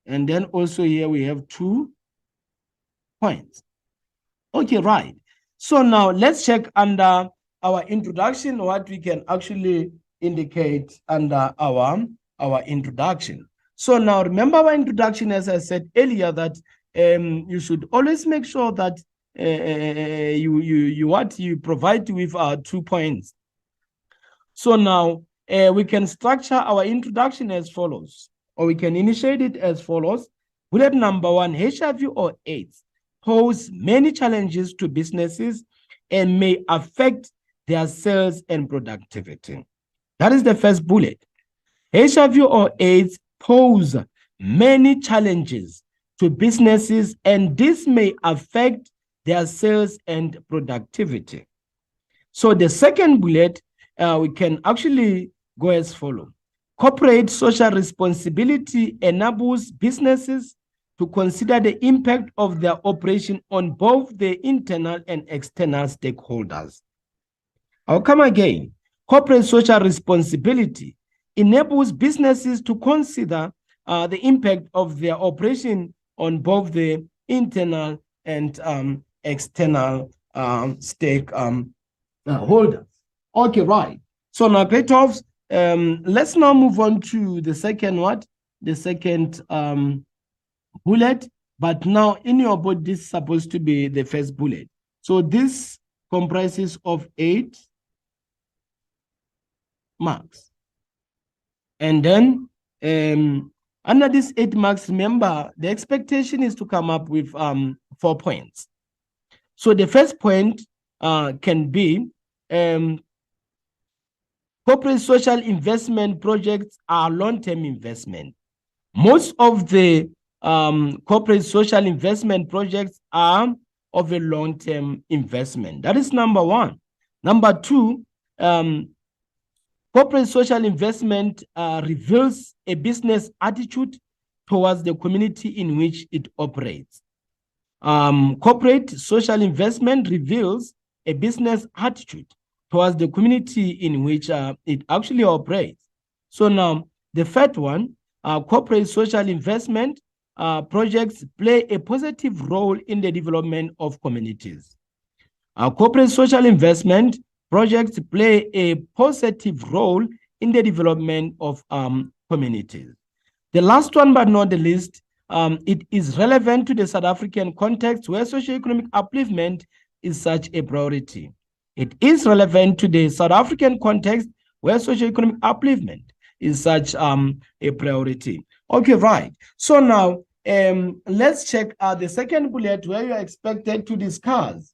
and then also here we have 2 points. Okay, right. So now let's check under our introduction what we can actually indicate under our introduction. So now remember our introduction, as I said earlier, that you should always make sure that you provide with 2 points. So now we can structure our introduction as follows, or we can initiate it as follows. Bullet number 1, HIV or AIDS pose many challenges to businesses and may affect their sales and productivity. That is the first bullet. HIV or AIDS pose many challenges to businesses, and this may affect their sales and productivity. So the second bullet, we can actually go as follows. Corporate social responsibility enables businesses to consider the impact of their operation on both the internal and external stakeholders. I'll come again. Corporate social responsibility enables businesses to consider the impact of their operation on both the internal and external stakeholders. Okay, right. So now, great offs. Let's now move on to the second what? The second bullet. But now in your board, this is supposed to be the first bullet. So this comprises of 8 marks. And then under these 8 marks, remember, the expectation is to come up with 4 points. So the first point can be corporate social investment projects are long-term investment. Most of the corporate social investment projects are of a long-term investment. That is number 1. Number 2, corporate social investment reveals a business attitude towards the community in which it operates. Corporate social investment reveals a business attitude towards the community in which it actually operates. So now, the third one, corporate social investment projects play a positive role in the development of communities. Corporate social investment projects play a positive role in the development of communities. The last one, but not the least, it is relevant to the South African context where socioeconomic upliftment is such a priority. It is relevant to the South African context where socioeconomic upliftment is such a priority. Okay, right. So now let's check the second bullet where you are expected to discuss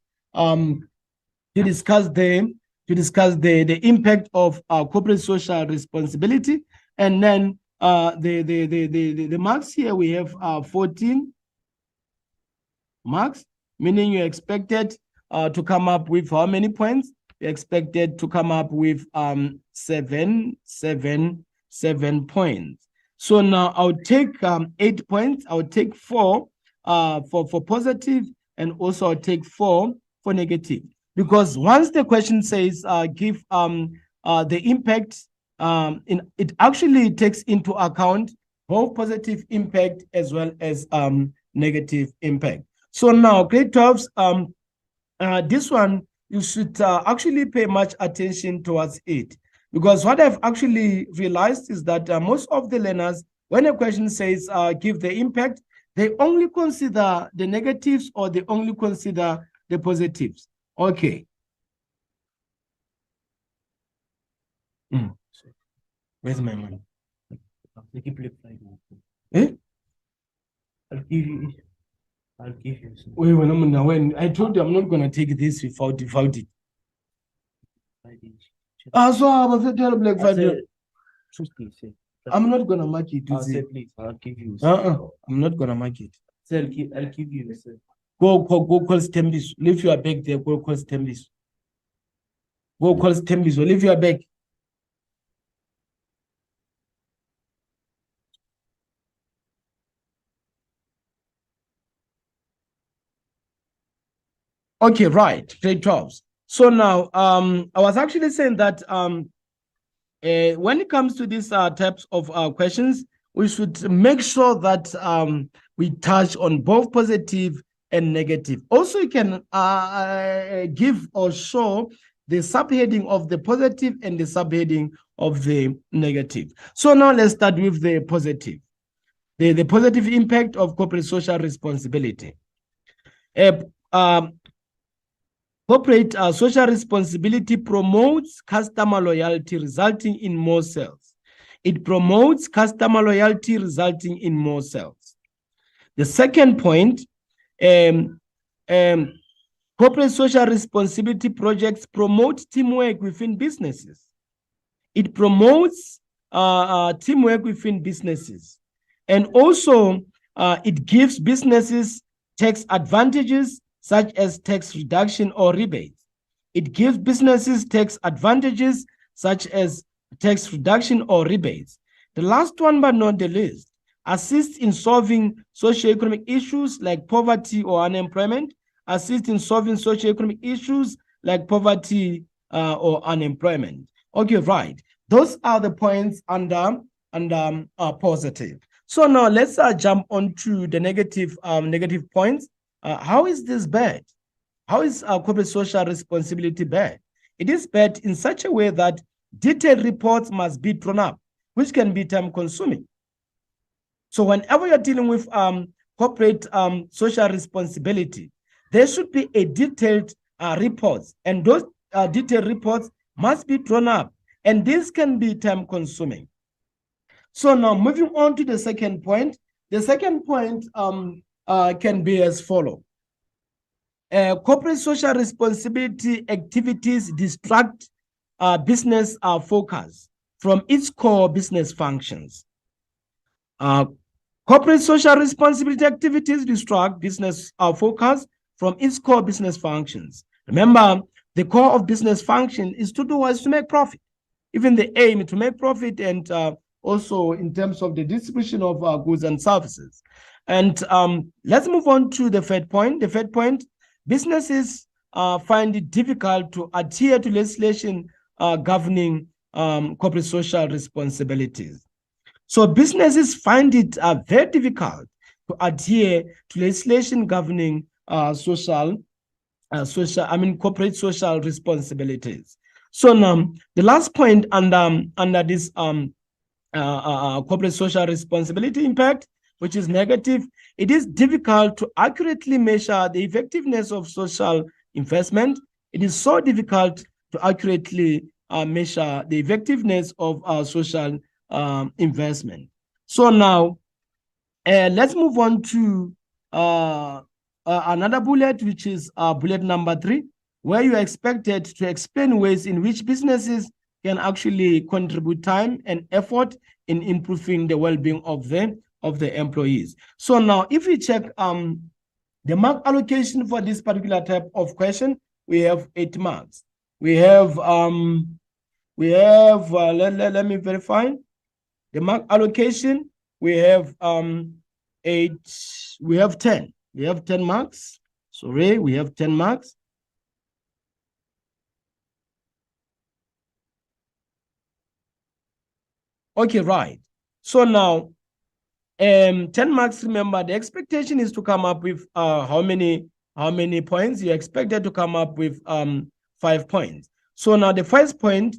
the impact of corporate social responsibility, and then the marks here we have 14 marks, meaning you're expected to come up with how many points? You're expected to come up with 7 points. So now I'll take 8 points. I'll take 4 for positive, and also I'll take 4 for negative. Because once the question says give the impact, it actually takes into account both positive impact as well as negative impact. So now, grade 12s, this one, you should actually pay much attention towards it. Because what I've actually realized is that most of the learners, when a question says give the impact, they only consider the negatives or they only consider the positives. Okay. Where's my money? Eh? I'll give you. Wait, when I told you I'm not gonna take this without it. So I was tell Black Friday. I'm not gonna mark it. I'll say, please, I'll give you. I'm not gonna mark it. Sir, I'll give you. Sir. Go call Stembiso. Leave your bag there. Go call Stembiso. Go call Stembiso. Leave your bag. Okay, right. Grade 12s. So now, I was actually saying that when it comes to these types of questions, we should make sure that we touch on both positive and negative. Also, you can give or show the subheading of the positive and the subheading of the negative. So now let's start with the positive. The positive impact of corporate social responsibility. Corporate social responsibility promotes customer loyalty, resulting in more sales. It promotes customer loyalty, resulting in more sales. The second point, corporate social responsibility projects promote teamwork within businesses. It promotes teamwork within businesses. And also, it gives businesses tax advantages such as tax reduction or rebates. It gives businesses tax advantages such as tax reduction or rebates. The last one, but not the least, assists in solving socioeconomic issues like poverty or unemployment, assist in solving socioeconomic issues like poverty or unemployment. Okay, right. Those are the points under positive. So now let's jump on to the negative points. How is this bad? How is corporate social responsibility bad? It is bad in such a way that detailed reports must be drawn up, which can be time consuming. So whenever you're dealing with corporate social responsibility, there should be a detailed reports, and those detailed reports must be drawn up, and this can be time consuming. So now moving on to the second point. The second point can be as follows. Corporate social responsibility activities distract business focus from its core business functions. Corporate social responsibility activities distract business focus from its core business functions. Remember, the core of business function is to make profit. Even the aim to make profit, and also in terms of the distribution of goods and services. And let's move on to the third point. The third point, businesses find it difficult to adhere to legislation governing corporate social responsibilities. So businesses find it very difficult to adhere to legislation governing corporate social responsibilities. So now the last point under this corporate social responsibility impact, which is negative, it is difficult to accurately measure the effectiveness of social investment. It is so difficult to accurately measure the effectiveness of social investment. So now, let's move on to another bullet, which is bullet number 3, where you are expected to explain ways in which businesses can actually contribute time and effort in improving the well-being of the employees. So now, if we check the mark allocation for this particular type of question, we have 8 marks. We have let me verify the mark allocation. We have 8. We have 10. We have 10 marks. Sorry, we have 10 marks. Okay, right. So now, 10 marks, remember, the expectation is to come up with how many points? You're expected to come up with 5 points. So now the first point,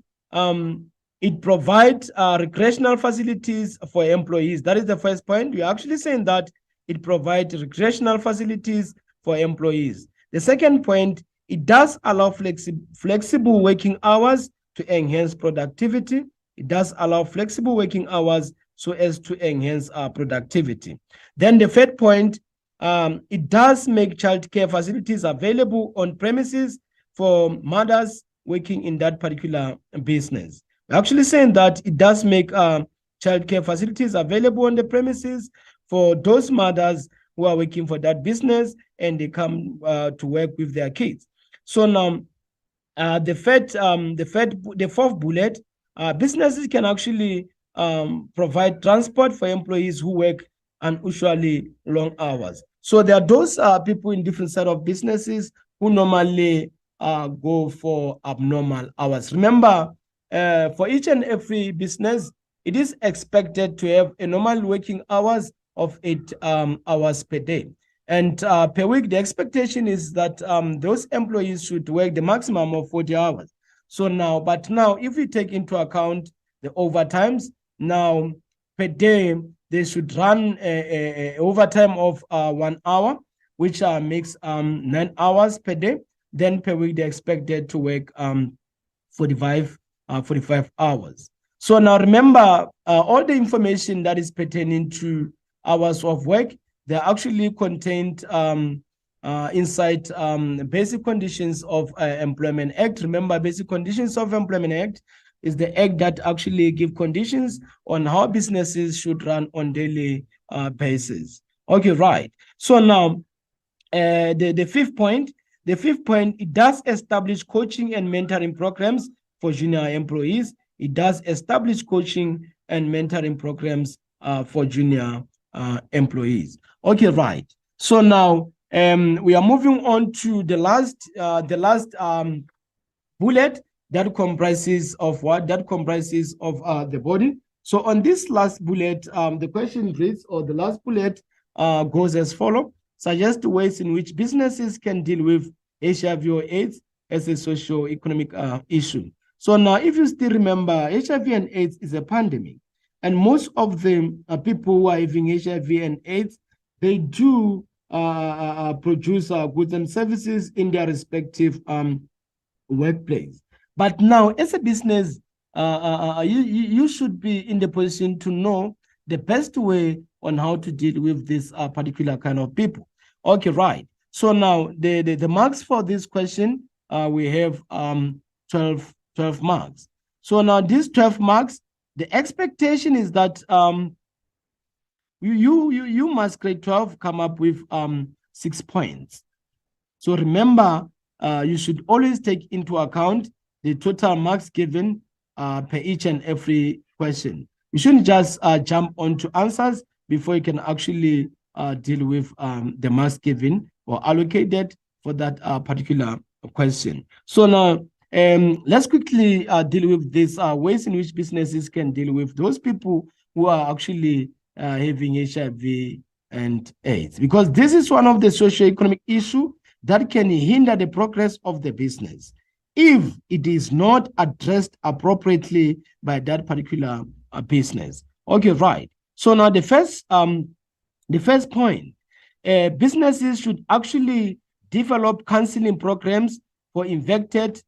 it provides recreational facilities for employees. That is the first point. You're actually saying that it provides recreational facilities for employees. The second point, it does allow flexible working hours to enhance productivity. It does allow flexible working hours so as to enhance productivity. Then the third point, it does make childcare facilities available on premises for mothers working in that particular business. We're actually saying that it does make childcare facilities available on the premises for those mothers who are working for that business, and they come to work with their kids. So now, the fourth bullet, businesses can actually provide transport for employees who work unusually long hours. So there are those people in different set of businesses who normally go for abnormal hours. Remember, for each and every business, it is expected to have a normal working hours of 8 hours per day. And per week, the expectation is that those employees should work the maximum of 40 hours. So now, but now, if we take into account the overtimes, now per day, they should run a overtime of 1 hour, which makes 9 hours per day. Then per week, they're expected to work 45 hours. So now remember, all the information that is pertaining to hours of work, they're actually contained inside Basic Conditions of Employment Act. Remember, Basic Conditions of Employment Act is the act that actually give conditions on how businesses should run on daily basis. Okay, right. So now, the fifth point, it does establish coaching and mentoring programs for junior employees. It does establish coaching and mentoring programs for junior employees. Okay, right. So now we are moving on to the last bullet that comprises of what? That comprises of the body. So on this last bullet, the question reads, or the last bullet goes as follows: suggest ways in which businesses can deal with HIV or AIDS as a socio-economic issue. So now, if you still remember, HIV and AIDS is a pandemic, and most of the people who are having HIV and AIDS, they do produce goods and services in their respective workplace. But now, as a business, you should be in the position to know the best way on how to deal with this particular kind of people. Okay, right. So now the marks for this question, we have 12 marks. So now these 12 marks, the expectation is that you must grade 12 come up with 6 points. So remember, you should always take into account the total marks given per each and every question. You shouldn't just jump onto answers before you can actually deal with the marks given or allocated for that particular question. So now, let's quickly deal with these ways in which businesses can deal with those people who are actually having HIV and AIDS, because this is one of the socio-economic issues that can hinder the progress of the business if it is not addressed appropriately by that particular business. Okay, right. So now the first point, businesses should actually develop counseling programs for infected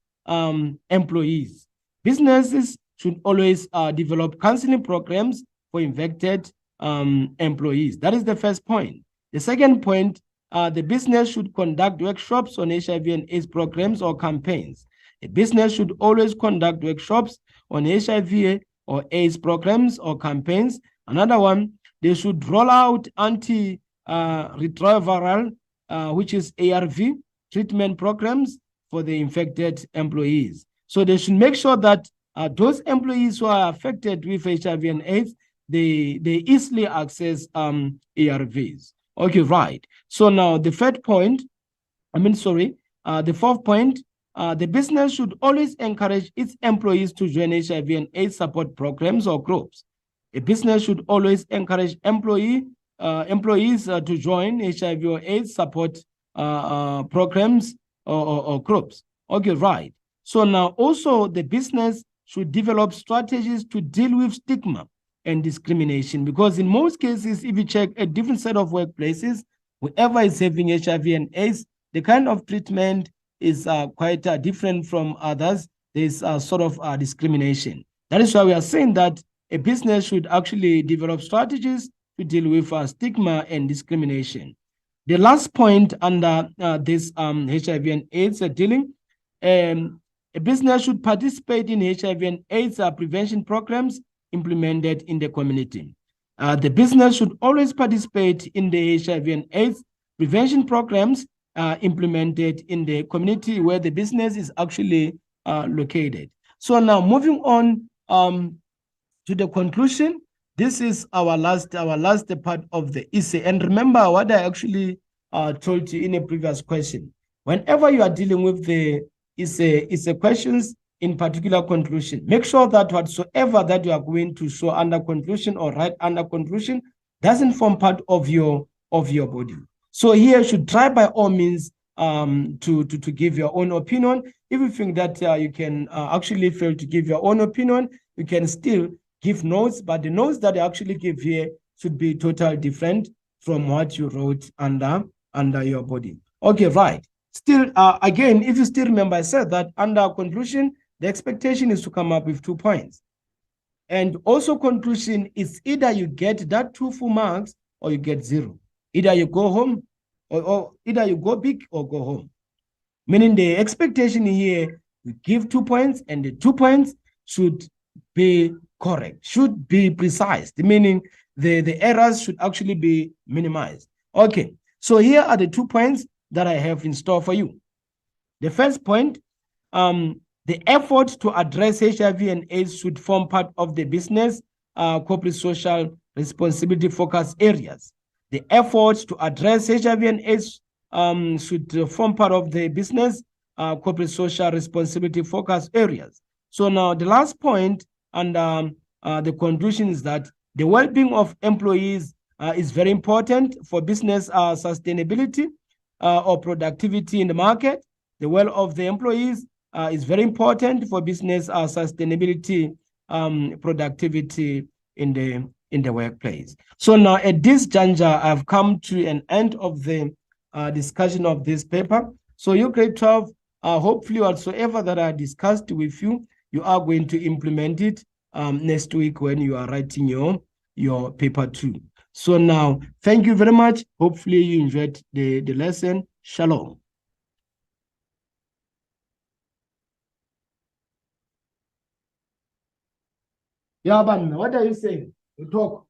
employees. Businesses should always develop counseling programs for infected employees. That is the first point. The second point, the business should conduct workshops on HIV and AIDS programs or campaigns. A business should always conduct workshops on HIV or AIDS programs or campaigns. Another one, they should roll out antiretroviral, which is ARV, treatment programs for the infected employees. So they should make sure that those employees who are affected with HIV and AIDS, they easily access ARVs. Okay, right. So now the fourth point, the business should always encourage its employees to join HIV and AIDS support programs or groups. A business should always encourage employees to join HIV or AIDS support programs or groups. Okay, right. So now also the business should develop strategies to deal with stigma and discrimination, because in most cases, if you check a different set of workplaces, whoever is having HIV and AIDS, the kind of treatment is quite different from others. There's sort of discrimination. That is why we are saying that a business should actually develop strategies to deal with stigma and discrimination. The last point under this HIV and AIDS dealing, a business should participate in HIV and AIDS prevention programs implemented in the community. The business should always participate in the HIV and AIDS prevention programs implemented in the community where the business is actually located. So now moving on to the conclusion, this is our last part of the essay. And remember what I actually told you in a previous question. Whenever you are dealing with the essay questions, in particular conclusion, make sure that whatsoever that you are going to show under conclusion or write under conclusion doesn't form part of your body. So here you should try by all means to give your own opinion. If you think that you can actually fail to give your own opinion, you can still give notes, but the notes that I actually give here should be totally different from what you wrote under your body. Okay, right. Still, again, if you still remember, I said that under conclusion, the expectation is to come up with 2 points. And also conclusion is either you get that 2 full marks or you get 0. Either you go home or either you go big or go home. Meaning the expectation here, you give 2 points and the 2 points should be correct, should be precise, meaning the errors should actually be minimized. Okay, so here are the 2 points that I have in store for you. The first point, the effort to address HIV and AIDS should form part of the business corporate social responsibility focus areas. The efforts to address HIV and AIDS should form part of the business corporate social responsibility focus areas. So now the last point and the conclusion is that the well-being of employees is very important for business sustainability or productivity in the market. The well of the employees is very important for business sustainability, productivity in the workplace. So now at this juncture, I've come to an end of the discussion of this paper. So you grade 12, hopefully whatsoever that I discussed with you, you are going to implement it next week when you are writing your paper 2. So now, thank you very much. Hopefully you enjoyed the lesson. Shalom. Yeah, but what are you saying? You talk.